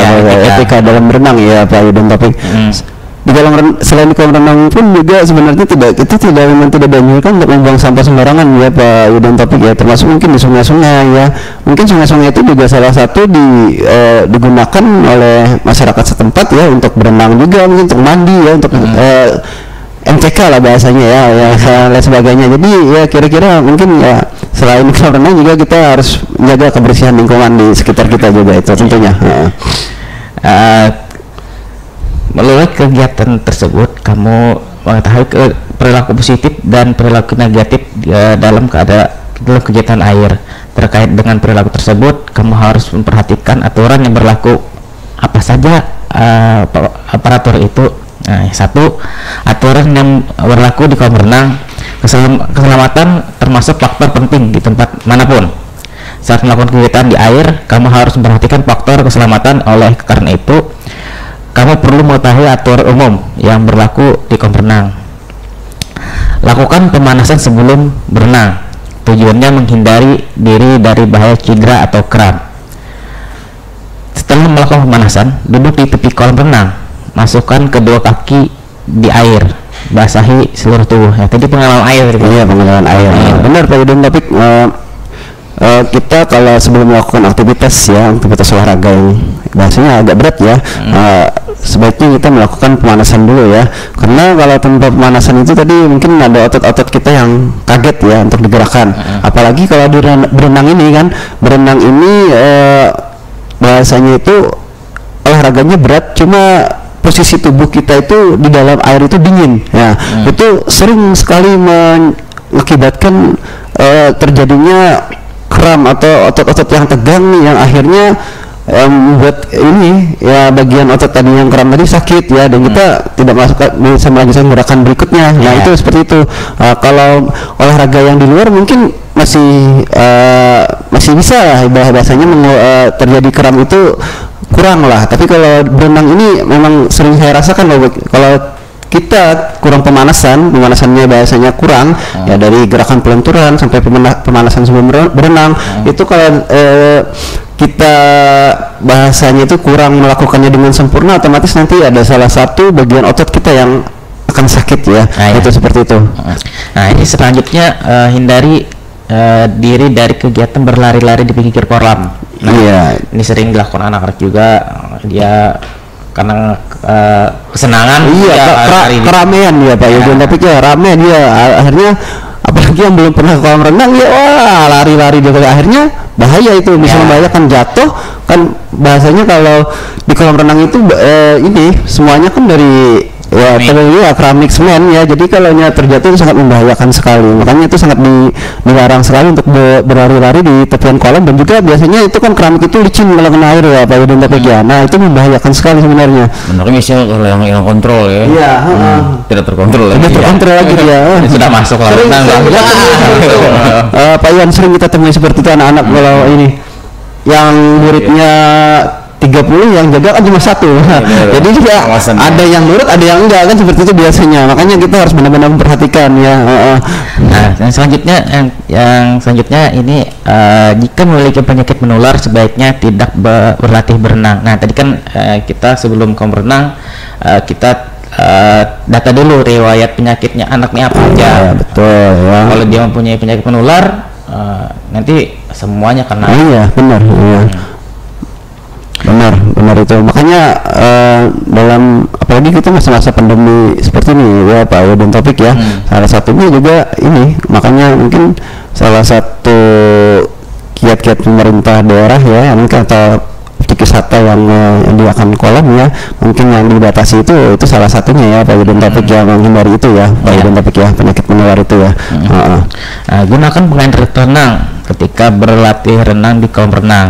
etika dalam berenang ya Pak Yudin Topik. Di selain di kolam renang pun juga sebenarnya memang tidak dianjurkan untuk membuang sampah sembarangan ya Pak Yudin Topik ya, termasuk mungkin di sungai-sungai ya. Mungkin sungai-sungai itu juga salah satu digunakan oleh masyarakat setempat ya untuk berenang juga, mungkin untuk mandi ya, untuk MTK lah bahasanya ya lain sebagainya. Jadi ya kira-kira mungkin ya selain kolam renang juga kita harus menjaga kebersihan lingkungan di sekitar kita juga, itu tentunya. Melalui kegiatan tersebut, kamu mengetahui perilaku positif dan perilaku negatif dalam kegiatan air. Terkait dengan perilaku tersebut, kamu harus memperhatikan aturan yang berlaku. Apa saja aparatur itu? Satu, aturan yang berlaku di kolam renang. Keselamatan termasuk faktor penting di tempat manapun. Saat melakukan kegiatan di air, kamu harus memperhatikan faktor keselamatan. Oleh karena itu, kamu perlu mengetahui aturan umum yang berlaku di kolam renang. Lakukan pemanasan sebelum berenang. Tujuannya menghindari diri dari bahaya cedera atau kram. Setelah melakukan pemanasan, duduk di tepi kolam renang. Masukkan kedua kaki di air, basahi seluruh tubuh. Ya, tadi pengalaman air. Iya, pengalaman air. Benar Pak Yudin, tapi kita kalau sebelum melakukan aktivitas olahraga yang bahasanya agak berat ya, sebaiknya kita melakukan pemanasan dulu ya, karena kalau tanpa pemanasan itu tadi mungkin ada otot-otot kita yang kaget ya untuk digerakkan, apalagi kalau di berenang ini kan, berenang ini bahasanya itu olahraganya berat, cuma posisi tubuh kita itu di dalam air itu dingin ya, itu sering sekali mengakibatkan terjadinya kram atau otot-otot yang tegang yang akhirnya membuat ini ya bagian otot tadi yang kram tadi sakit ya, dan kita tidak bisa melanjutkan gerakan berikutnya. Nah itu seperti itu. Kalau olahraga yang di luar mungkin masih bisa lah bahasanya terjadi kram itu kurang lah, tapi kalau berenang ini memang sering saya rasakan loh, kalau kita kurang pemanasannya bahasanya kurang ya, dari gerakan pelenturan sampai pemanasan sebelum berenang itu kalau kita bahasanya itu kurang melakukannya dengan sempurna, otomatis nanti ada salah satu bagian otot kita yang akan sakit ya. Itu seperti itu. Nah ini selanjutnya hindari diri dari kegiatan berlari-lari di pinggir kolam. Ini sering dilakukan anak-anak juga, dia karena kesenangan keramaian dia Pak Yudin, tapi ya rame dia akhirnya, apalagi yang belum pernah kolam renang ya wah lari-lari dia, akhirnya bahaya itu, bisa membahayakan jatuh kan. Bahasanya kalau di kolam renang itu ini semuanya kan dari keramik semen ya, jadi kalau terjatuh itu sangat membahayakan sekali, makanya itu sangat dilarang sekali untuk berlari-lari di tepian kolam. Dan juga biasanya itu kan keramik itu licin kalau kena air ya Pak Yudin, tapi nah itu membahayakan sekali sebenarnya. Benar, misalnya kalau yang kontrol ya, tidak terkontrol lagi. Tidak terkontrol lagi dia. Sudah masuk kolam renang. Pak Iwan, sering kita temui seperti itu anak-anak kalau ini yang muridnya 30 yang jaga kan cuma satu. Jadi juga ada yang nurut, ada yang enggak kan, seperti itu biasanya. Makanya kita harus benar-benar memperhatikan ya. Nah, yang selanjutnya ini jika memiliki penyakit menular sebaiknya tidak berlatih berenang. Nah, tadi kan kita sebelum berenang kita data dulu riwayat penyakitnya anaknya apa aja. Betul ya. Kalau dia mempunyai penyakit menular nanti semuanya kena. Iya, benar. Benar itu. Makanya dalam apalagi kita masa-masa pandemi seperti ini ya Pak Yudin Topik ya, salah satunya juga ini, makanya mungkin salah satu kiat-kiat pemerintah daerah ya mungkin, atau objek wisata yang menyediakan kolam ya, mungkin yang dibatasi itu salah satunya ya Pak Yudin Topik ya, menghindari itu ya Pak Yudin Topik ya, penyakit menular itu ya. Gunakan pengair renang ketika berlatih renang di kolam renang.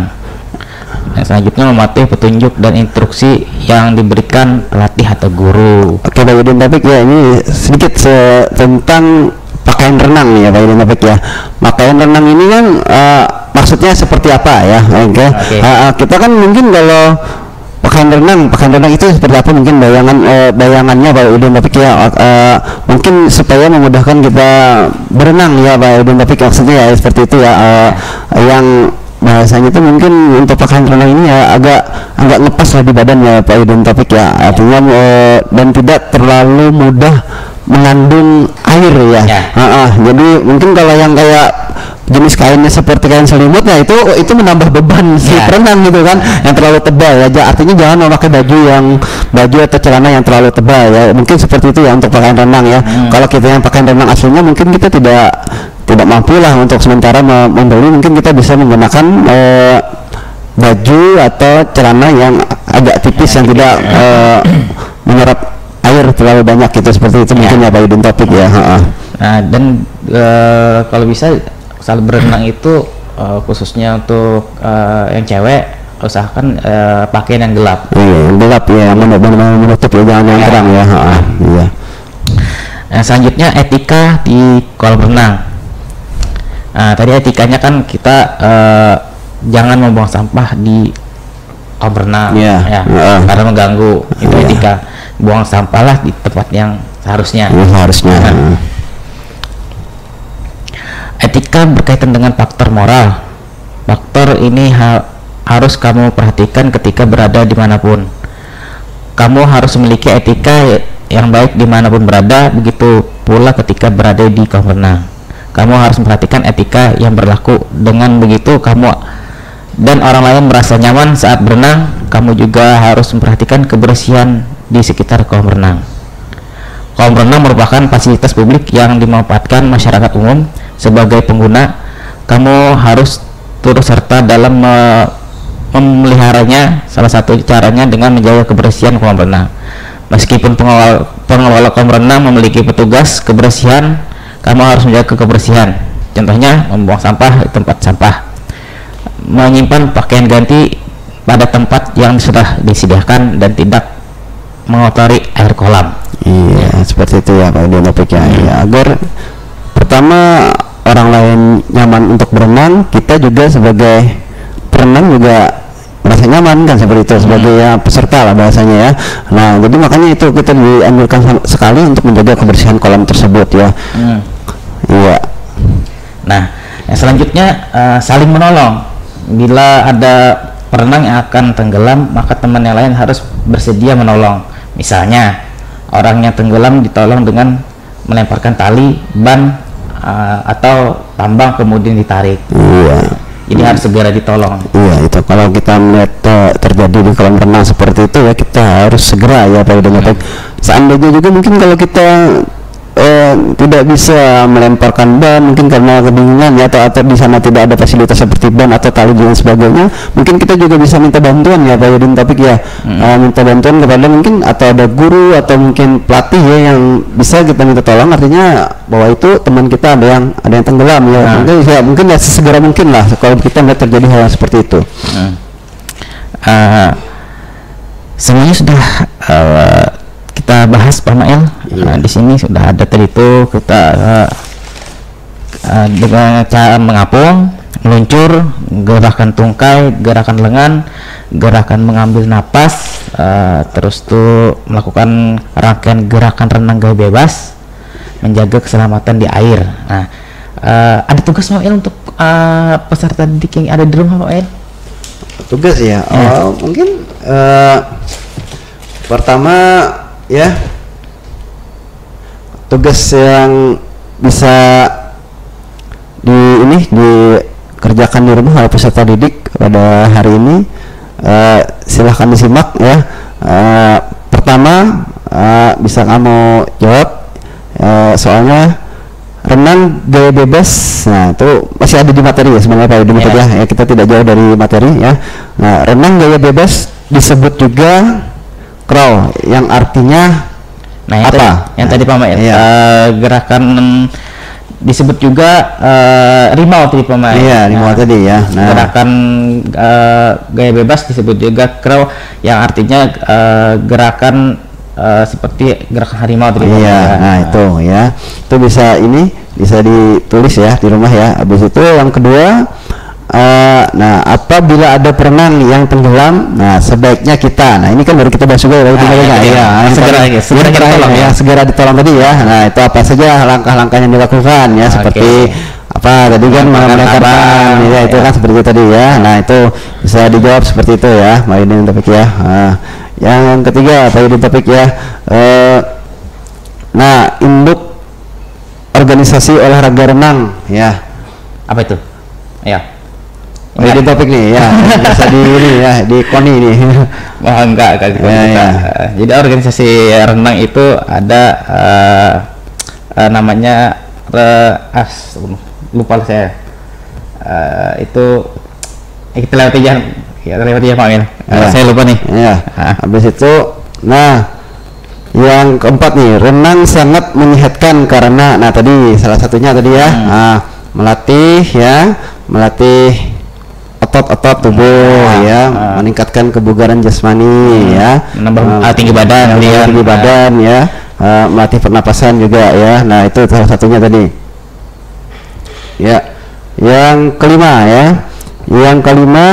Selanjutnya mematuhi petunjuk dan instruksi yang diberikan pelatih atau guru. Oke Pak Yudin Topik ya, ini sedikit tentang pakaian renang ya Pak Yudin Topik ya. Pakaian renang ini kan maksudnya seperti apa ya? Kita kan mungkin kalau pakaian renang itu seperti apa, mungkin bayangannya Pak Yudin Topik ya, mungkin supaya memudahkan kita berenang ya Pak Yudin Topik, maksudnya ya seperti itu ya, yang bahasanya itu mungkin untuk pakaian renang ini ya agak ngepas lah di badan ya Pak Yudin Topik ya, artinya dan tidak terlalu mudah mengandung air ya. Jadi mungkin kalau yang kayak jenis kainnya seperti kain selimut ya itu menambah beban si renang gitu kan, yang terlalu tebal ya, artinya jangan memakai baju atau celana yang terlalu tebal ya, mungkin seperti itu ya untuk pakaian renang ya. Kalau kita yang pakaian renang aslinya mungkin kita tidak mampu lah untuk sementara membeli, mungkin kita bisa menggunakan baju atau celana yang agak tipis yang tidak menyerap air terlalu banyak gitu, seperti itu mungkin ya Pak Yudin Topik ya. Nah, dan kalau bisa saat berenang itu khususnya untuk yang cewek usahakan pakaian yang gelap. Yang gelap ya, yang menutup ya, jangan yang terang ya. Nah, selanjutnya etika di kolam renang. Nah, tadi etikanya kan kita jangan membuang sampah di kolam renang, Iya. ya, karena mengganggu. Itu etika. Buang sampahlah di tempat yang seharusnya. Harusnya. Nah, etika berkaitan dengan faktor moral. Faktor ini harus kamu perhatikan ketika berada dimanapun. Kamu harus memiliki etika yang baik dimanapun berada, begitu pula ketika berada di kolam renang. Kamu harus memperhatikan etika yang berlaku. Dengan begitu kamu dan orang lain merasa nyaman saat berenang. Kamu juga harus memperhatikan kebersihan di sekitar kolam renang. Kolam renang merupakan fasilitas publik yang dimanfaatkan masyarakat umum. Sebagai pengguna, kamu harus turut serta dalam memeliharanya. Salah satu caranya dengan menjaga kebersihan kolam renang. Meskipun pengelola kolam renang memiliki petugas kebersihan, kamu harus menjaga kebersihan. Contohnya membuang sampah di tempat sampah, menyimpan pakaian ganti pada tempat yang sudah disediakan, dan tidak mengotori air kolam. Iya, seperti itu ya Pak Topik ya. Ya, agar pertama orang lain nyaman untuk berenang, kita juga sebagai perenang juga merasa nyaman kan, seperti itu, sebagai ya peserta lah bahasanya ya. Nah, jadi makanya itu kita dianjurkan sekali untuk menjaga kebersihan kolam tersebut ya. Iya. Nah, yang selanjutnya saling menolong. Bila ada perenang yang akan tenggelam, maka teman yang lain harus bersedia menolong. Misalnya, orang yang tenggelam ditolong dengan melemparkan tali, ban, atau tambang kemudian ditarik. Iya. Jadi harus segera ditolong. Iya, itu kalau kita melihat terjadi di kolam renang seperti itu ya, kita harus segera ya Pak Topik. Seandainya juga mungkin kalau kita tidak bisa melemparkan ban, mungkin karena kebingungan ya, atau di sana tidak ada fasilitas seperti ban atau tali dan sebagainya, mungkin kita juga bisa minta bantuan ya Pak Topik ya. Minta bantuan kepada mungkin atau ada guru atau mungkin pelatih ya yang bisa kita minta tolong, artinya bahwa itu teman kita ada yang tenggelam ya. Mungkin ya sesegera mungkin lah kalau kita melihat terjadi hal seperti itu. Semuanya sudah kita bahas Pak Mail. Di sini sudah ada tadi itu kita dengan cara mengapung, meluncur, gerakan tungkai, gerakan lengan, gerakan mengambil napas, terus tuh melakukan rangkaian gerakan renang gaya bebas, menjaga keselamatan di air. Nah, ada tugas Pak Mail untuk peserta didik yang ada di rumah Pak Mail? Tugas ya. Mungkin pertama ya, tugas yang bisa dikerjakan di rumah oleh peserta didik pada hari ini, silahkan disimak ya. Pertama, bisa kamu jawab soalnya renang gaya bebas. Nah, itu masih ada di materi ya sebenarnya Pak Yudi ya. Kita tidak jauh dari materi ya. Nah, renang gaya bebas disebut juga crawl, yang artinya apa? Yang tadi Pak Mail, gerakan disebut juga rimau tadi Pak Mail. Iya, rimau tadi ya. Nah, gerakan gaya bebas disebut juga crawl, yang artinya gerakan seperti gerakan harimau tadi. Iya, nah itu ya, itu bisa ditulis ya di rumah ya. Habis itu yang kedua, nah apabila ada perenang yang tenggelam, nah sebaiknya kita, nah ini kan baru kita bahas juga segera ditolong tadi ya. Nah, itu apa saja langkah-langkah yang dilakukan ya, seperti apa tadi kan, melemparkan ya, itu kan seperti itu tadi ya. Nah, itu bisa dijawab seperti itu ya Pak Yudi Topik ya. Yang ketiga Pak Yudi Topik ya, nah induk organisasi olahraga renang ya, apa itu ya? Ini topik nih ya, bisa di ini ya, di KONI nih. Wah, enggak ya. Jadi organisasi renang itu ada namanya lupa saya. Itu kita lewati ya Pak Min. Saya lupa nih. Ya. Habis itu, nah yang keempat nih, renang sangat menyehatkan karena, nah tadi salah satunya tadi ya, melatih otot-otot tubuh ya, meningkatkan kebugaran jasmani ya, menambah tinggi badan, ya, melatih pernapasan juga ya. Nah, itu salah satunya tadi ya. Yang kelima ya. Yang kelima,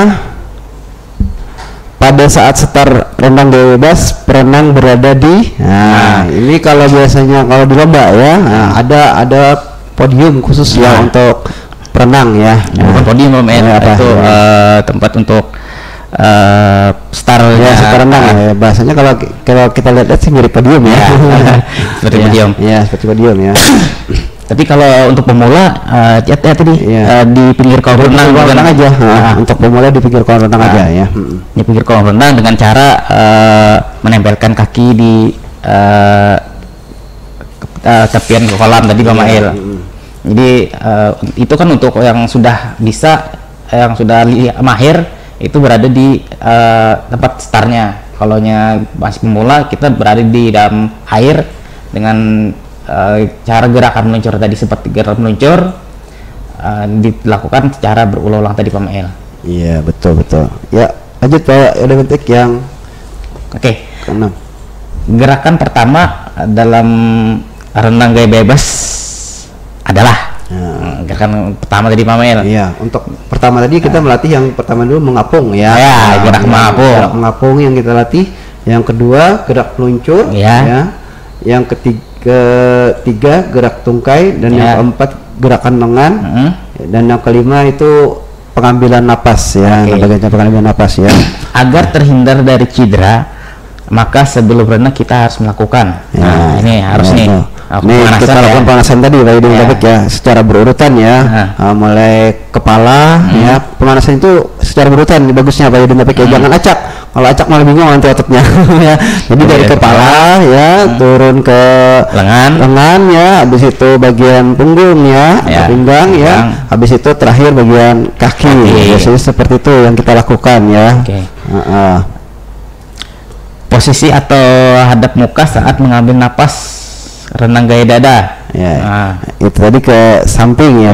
pada saat setar renang gaya bebas, perenang berada di. Nah, ini kalau biasanya kalau di lomba ya, nah, ada podium khusus ya untuk perenang ya. Bukan podium itu tempat untuk star ya, setar renang ya. Bahasanya kalau kita lihat sih mirip podium ya. Seperti podium. Ya, seperti podium ya. Tapi kalau untuk pemula tadi di pinggir kolam renang aja. Untuk pemula di pinggir kolam renang aja ya. Di pinggir kolam renang dengan cara menempelkan kaki di tepian kolam tadi Pak Mail. Jadi itu kan untuk yang sudah bisa, yang sudah mahir itu berada di tempat startnya. Kalau masih pemula, kita berada di dalam air dengan cara gerakan meluncur tadi seperti gerakan meluncur dilakukan secara berulang-ulang tadi Pak Mail. Iya, betul. Ya, lanjut Pak Yodemetik yang keenam. Gerakan pertama dalam renang gaya bebas adalah gerakan pertama tadi Pak Mail. Iya, untuk pertama tadi kita melatih yang pertama dulu mengapung ya. Gerak mengapung. Gerak mengapung yang kita latih. Yang kedua gerak peluncur ya. Yang ketiga gerak tungkai, dan yang keempat gerakan lengan, dan yang kelima itu pengambilan napas ya. Bagian pengambilan napas ya. Agar terhindar dari cedera, maka sebelum renang kita harus melakukan. Nah, ini harus nih. Kita lakukan pemanasan tadi Pak Yudi ya, secara berurutan ya. Mulai kepala ya. Pemanasan itu secara berurutan bagusnya Pak Yudi ya. Jangan acak. Kalau acak malah bingung nanti ototnya ya. Jadi dari kepala ya turun ke lengan ya, habis itu bagian punggung ya, pinggang ya, habis itu terakhir bagian kaki. Biasanya seperti itu yang kita lakukan ya. Posisi atau hadap muka saat mengambil napas renang gaya dada ya. Itu tadi ke samping ya,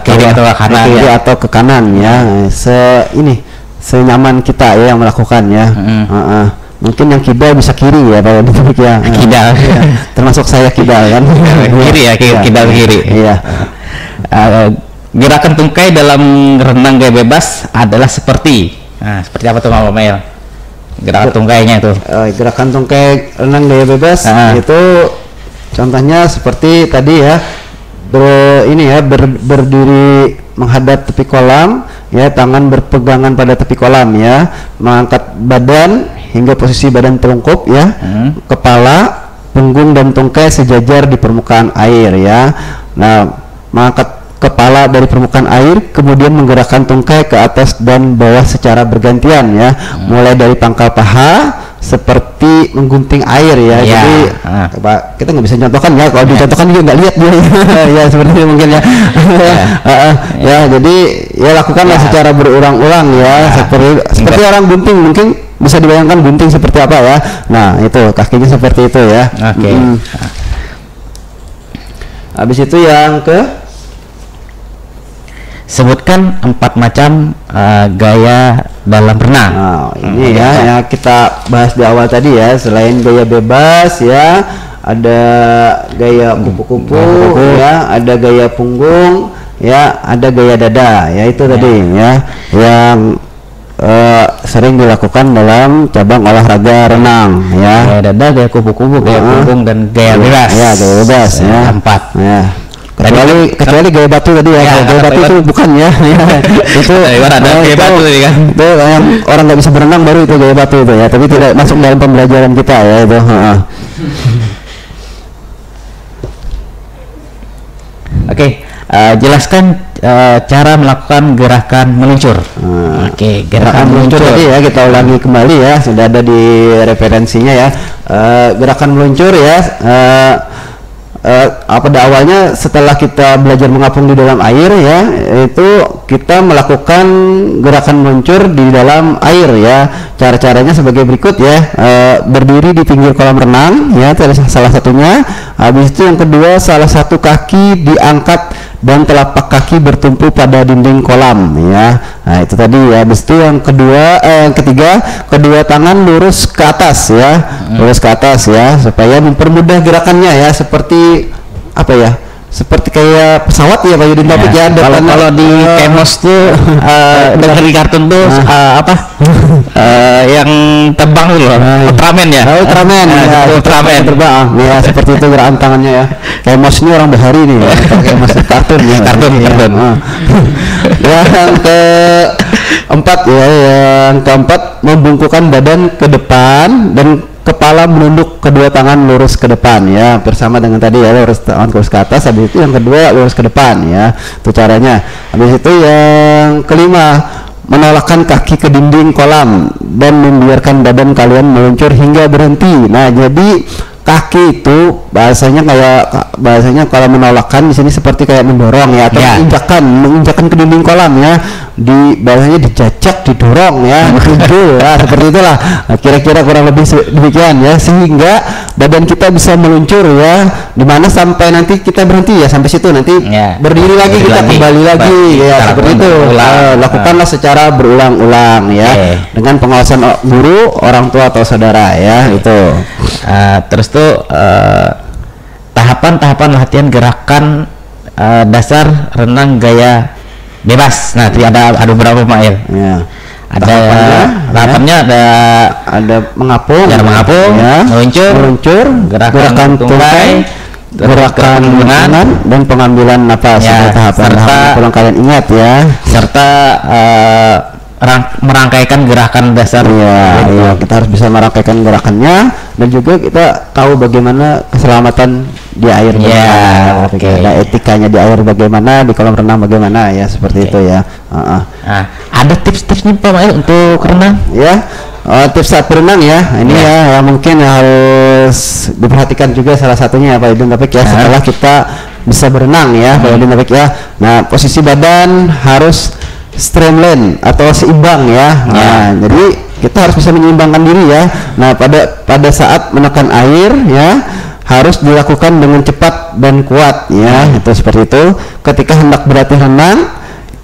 kiri atau ke kanan atau ke kanan ya. Senyaman kita ya yang melakukan ya. Mungkin yang kidal bisa kiri ya Pak Yodemetik ya. Kidal ya. Termasuk saya kidal kan. Kiri ya, kidal kiri. Iya. Gerakan tungkai dalam renang gaya bebas adalah seperti seperti apa tuh Pak Mail? Gerakan tungkainya itu. Gerakan tungkai renang gaya bebas itu contohnya seperti tadi ya. Berdiri menghadap tepi kolam ya, tangan berpegangan pada tepi kolam ya, mengangkat badan hingga posisi badan telungkup ya, kepala, punggung dan tungkai sejajar di permukaan air ya. Nah, mengangkat kepala dari permukaan air, kemudian menggerakkan tungkai ke atas dan bawah secara bergantian ya, mulai dari pangkal paha seperti menggunting air ya. Jadi kita nggak bisa contohkan ya, kalau dicontohkan juga nggak lihat dia ya seperti itu mungkin ya. Ya jadi ya lakukanlah secara berulang-ulang ya, seperti orang gunting, mungkin bisa dibayangkan gunting seperti apa ya. Nah itu kakinya seperti itu ya. Habis itu yang sebutkan 4 macam gaya dalam renang. Ini ya kita bahas di awal tadi ya. Selain gaya bebas ya, ada gaya kupu-kupu ya, ada gaya punggung ya, ada gaya dada ya. Itu tadi ya yang sering dilakukan dalam cabang olahraga renang ya. Gaya dada, gaya kupu-kupu, gaya punggung, dan gaya bebas. Ya, gaya bebas ya. 4 ya. Kecuali gaya batu tadi ya, gaya batu itu bukan ya. Itu ada gaya batu tadi kan. Itu yang orang nggak bisa berenang baru itu gaya batu itu ya, tapi tidak masuk dalam pembelajaran kita ya itu. Jelaskan cara melakukan gerakan meluncur. Gerakan meluncur tadi ya, kita ulangi kembali ya, sudah ada di referensinya ya. Gerakan meluncur ya. Pada awalnya setelah kita belajar mengapung di dalam air ya, itu kita melakukan gerakan meluncur di dalam air ya. Cara-caranya sebagai berikut ya. Berdiri di pinggir kolam renang ya, salah satunya. Habis itu yang kedua, salah satu kaki diangkat dan telapak kaki bertumpu pada dinding kolam ya. Nah itu tadi ya. Habis itu yang ketiga, kedua tangan lurus ke atas ya, lurus ke atas ya, supaya mempermudah gerakannya ya, seperti apa ya, seperti kayak pesawat ya Pak Yudin Taufik ya. Kalau di Kemos tuh dari kartun tuh yang terbang tuh loh, Ultraman ya. Ultraman ya, Ultraman terbang. Ya seperti itu gerakan tangannya ya. Kemos ini orang bahari nih ya. Kemos kartun ya. Kartun. Yang keempat membungkukkan badan ke depan dan kepala menunduk, kedua tangan lurus ke depan ya, bersama dengan tadi ya, lurus tangan lurus ke atas. Habis itu yang kedua lurus ke depan ya, itu caranya. Habis itu yang kelima menolakkan kaki ke dinding kolam dan membiarkan badan kalian meluncur hingga berhenti. Nah jadi kaki itu bahasanya kalau menolakkan di sini seperti kayak mendorong ya, atau menginjakkan ke dinding kolam ya, bahasanya dijajak, didorong ya, gitu ya, seperti itulah. Nah, kira-kira kurang lebih demikian ya, sehingga badan kita bisa meluncur ya, dimana sampai nanti kita berhenti ya, sampai situ nanti berdiri lagi, kita kembali lagi ya, seperti itu. Lakukanlah secara berulang-ulang ya, dengan pengawasan guru, orang tua atau saudara ya, itu. Terus tuh tahapan-tahapan latihan gerakan dasar renang gaya bebas. Nah, ada beberapa Mail. Ya. Ada tahapannya ada mengapung, ya, meluncur, gerakan tungkai, gerakan tangan dan pengambilan napas ya, serta kalian ingat ya, serta merangkaikan gerakan dasar. Iya, kita harus bisa merangkaikan gerakannya, dan juga kita tahu bagaimana keselamatan di air. Ada etikanya di air bagaimana, di kolam renang bagaimana ya, seperti itu ya. Nah, ada tips-tipsnya Pak Mail untuk renang ya. Tips saat berenang ya, ini ya mungkin harus diperhatikan juga, salah satunya Pak Yudin Taufik ya, setelah kita bisa berenang ya Pak Yudin Taufik ya. Nah, posisi badan harus streamline atau seimbang ya. Nah, jadi kita harus bisa menyeimbangkan diri ya. Nah, pada saat menekan air ya, harus dilakukan dengan cepat dan kuat ya. Itu seperti itu. Ketika hendak berlatih renang,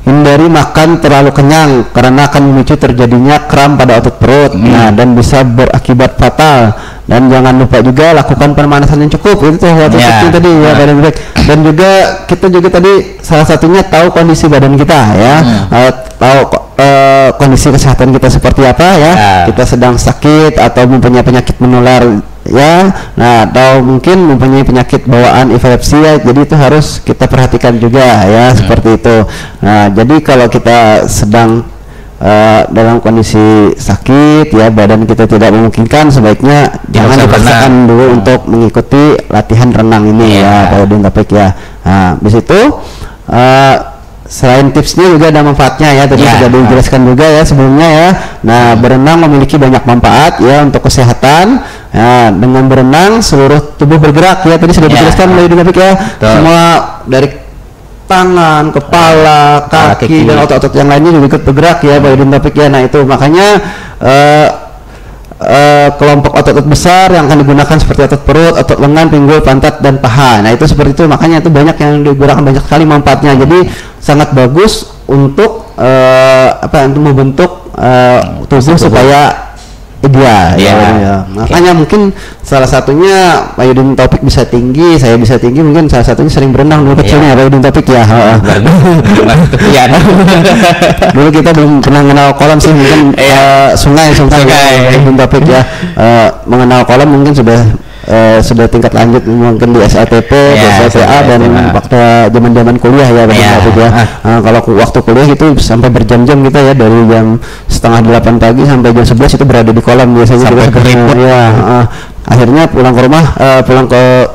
hindari makan terlalu kenyang karena akan memicu terjadinya kram pada otot perut. Nah, dan bisa berakibat fatal. Dan jangan lupa juga lakukan pemanasan yang cukup. Itu tadi ya, badan baik. Dan juga kita juga tadi salah satunya tahu kondisi badan kita ya. Tahu kondisi kesehatan kita seperti apa ya. Kita sedang sakit atau mempunyai penyakit menular ya. Nah, atau mungkin mempunyai penyakit bawaan epilepsi ya. Jadi itu harus kita perhatikan juga ya, seperti itu. Nah, jadi kalau kita sedang dalam kondisi sakit ya, badan kita tidak memungkinkan, sebaiknya jangan dipaksakan dulu untuk mengikuti latihan renang ini ya Pak Yudin Taufik ya. Nah, di situ selain tipsnya juga ada manfaatnya ya, tadi sudah dijelaskan juga ya sebelumnya ya. Nah, berenang memiliki banyak manfaat ya untuk kesehatan. Ya, dengan berenang seluruh tubuh bergerak ya, tadi sudah dijelaskan oleh Yudin Taufik ya. Semua dari tangan, kepala, kaki dan otot-otot yang lainnya juga ikut bergerak ya Pak Yudin Taufik ya. Nah, itu makanya kelompok otot-otot besar yang akan digunakan seperti otot perut, otot lengan, pinggul, pantat dan paha. Nah, itu seperti itu, makanya itu banyak yang digunakan, banyak sekali manfaatnya. Jadi sangat bagus untuk untuk membentuk tubuh supaya ideal ya. Makanya mungkin salah satunya Pak Yudin Taufik bisa tinggi, saya bisa tinggi, mungkin salah satunya sering berenang dulu kecilnya Pak Yudin Taufik ya. Dulu kita belum pernah mengenal kolam sih, mungkin sungai Pak Yudin Taufik ya. Mengenal kolam mungkin sudah tingkat lanjut, mungkin di SLTP, SLTA dan waktu zaman kuliah ya Pak Yudin ya. Kalau waktu kuliah itu sampai berjam-jam kita ya, dari jam 7:30 pagi sampai jam 11 itu berada di kolam biasanya sampai keriput ya. Akhirnya pulang ke rumah,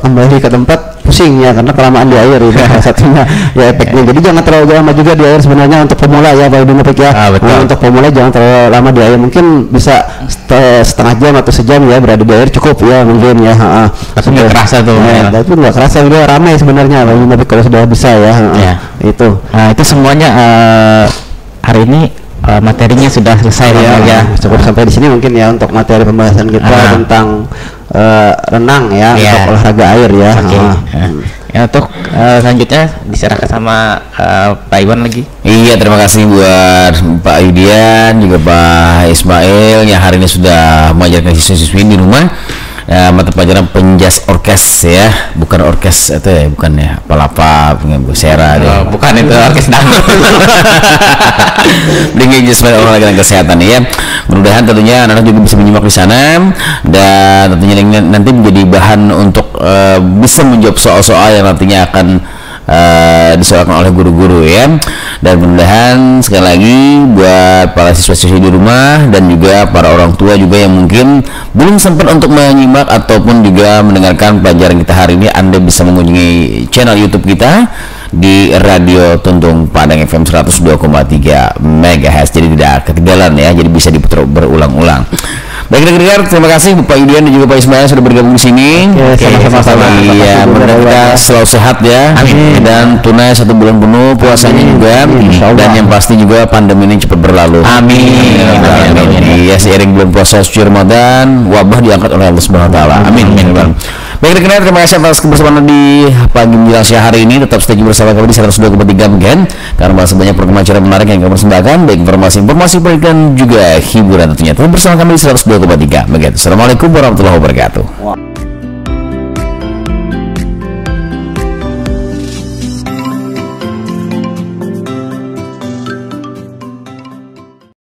kembali ke tempat pusing ya, karena kelamaan di air itu salah satunya ya efeknya. Jadi jangan terlalu lama juga di air sebenarnya untuk pemula ya Pak Yudin Taufik ya. Untuk pemula jangan terlalu lama di air, mungkin bisa setengah jam atau sejam ya berada di air cukup ya mungkin ya. Tapi nggak kerasa tuh. Tapi nggak kerasa, udah ramai sebenarnya Pak Yudin Taufik kalau sudah bisa ya. Itu. Nah, itu semuanya hari ini materinya sudah selesai ya. Cukup sampai di sini mungkin ya untuk materi pembahasan kita tentang renang ya, untuk olahraga air ya. Ya, untuk selanjutnya diserahkan sama Pak Iwan lagi. Iya, terima kasih buat Pak Yudian juga Pak Ismail yang hari ini sudah mengajarkan siswa-siswi di rumah. mata pelajaran penjas orkes ya, bukan orkes itu ya, bukan ya, palapa dengan Sera deh. Bukan itu orkes dangdut. Dengan Jasmine olahraga dan kesehatan ya. Mudah-mudahan tentunya anak-anak juga bisa menyimak di sana dan tentunya nanti menjadi bahan untuk bisa menjawab soal-soal yang nantinya akan disoalkan oleh guru-guru ya. Dan mudah-mudahan sekali lagi buat para siswa-siswi di rumah dan juga para orang tua juga yang mungkin belum sempat untuk menyimak ataupun juga mendengarkan pelajaran kita hari ini, Anda bisa mengunjungi channel YouTube kita di Radio Tuntung Padang FM 102,3 MHz. Jadi tidak ketinggalan ya, jadi bisa diputar berulang-ulang. Baik rekan-rekan, terima kasih Bapak Yudian dan juga Pak Ismail sudah bergabung di sini. Sama-sama. Iya, mudah-mudahan kita selalu sehat ya. Amin. Dan tunai 1 bulan penuh puasanya juga. Dan yang pasti juga pandemi ini cepat berlalu. Amin. Iya, seiring bulan puasa suci Ramadan, wabah diangkat oleh Allah Subhanahu wa taala. Amin. Baik rekan-rekan, terima kasih atas kebersamaan di pagi menjelang siang hari ini. Tetap stay bersama kami di 102,3 MHz karena masih banyak program acara menarik yang kami persembahkan, baik informasi pendidikan juga hiburan tentunya. Tetap bersama kami di 102,3 MHz. Assalamualaikum warahmatullahi wabarakatuh.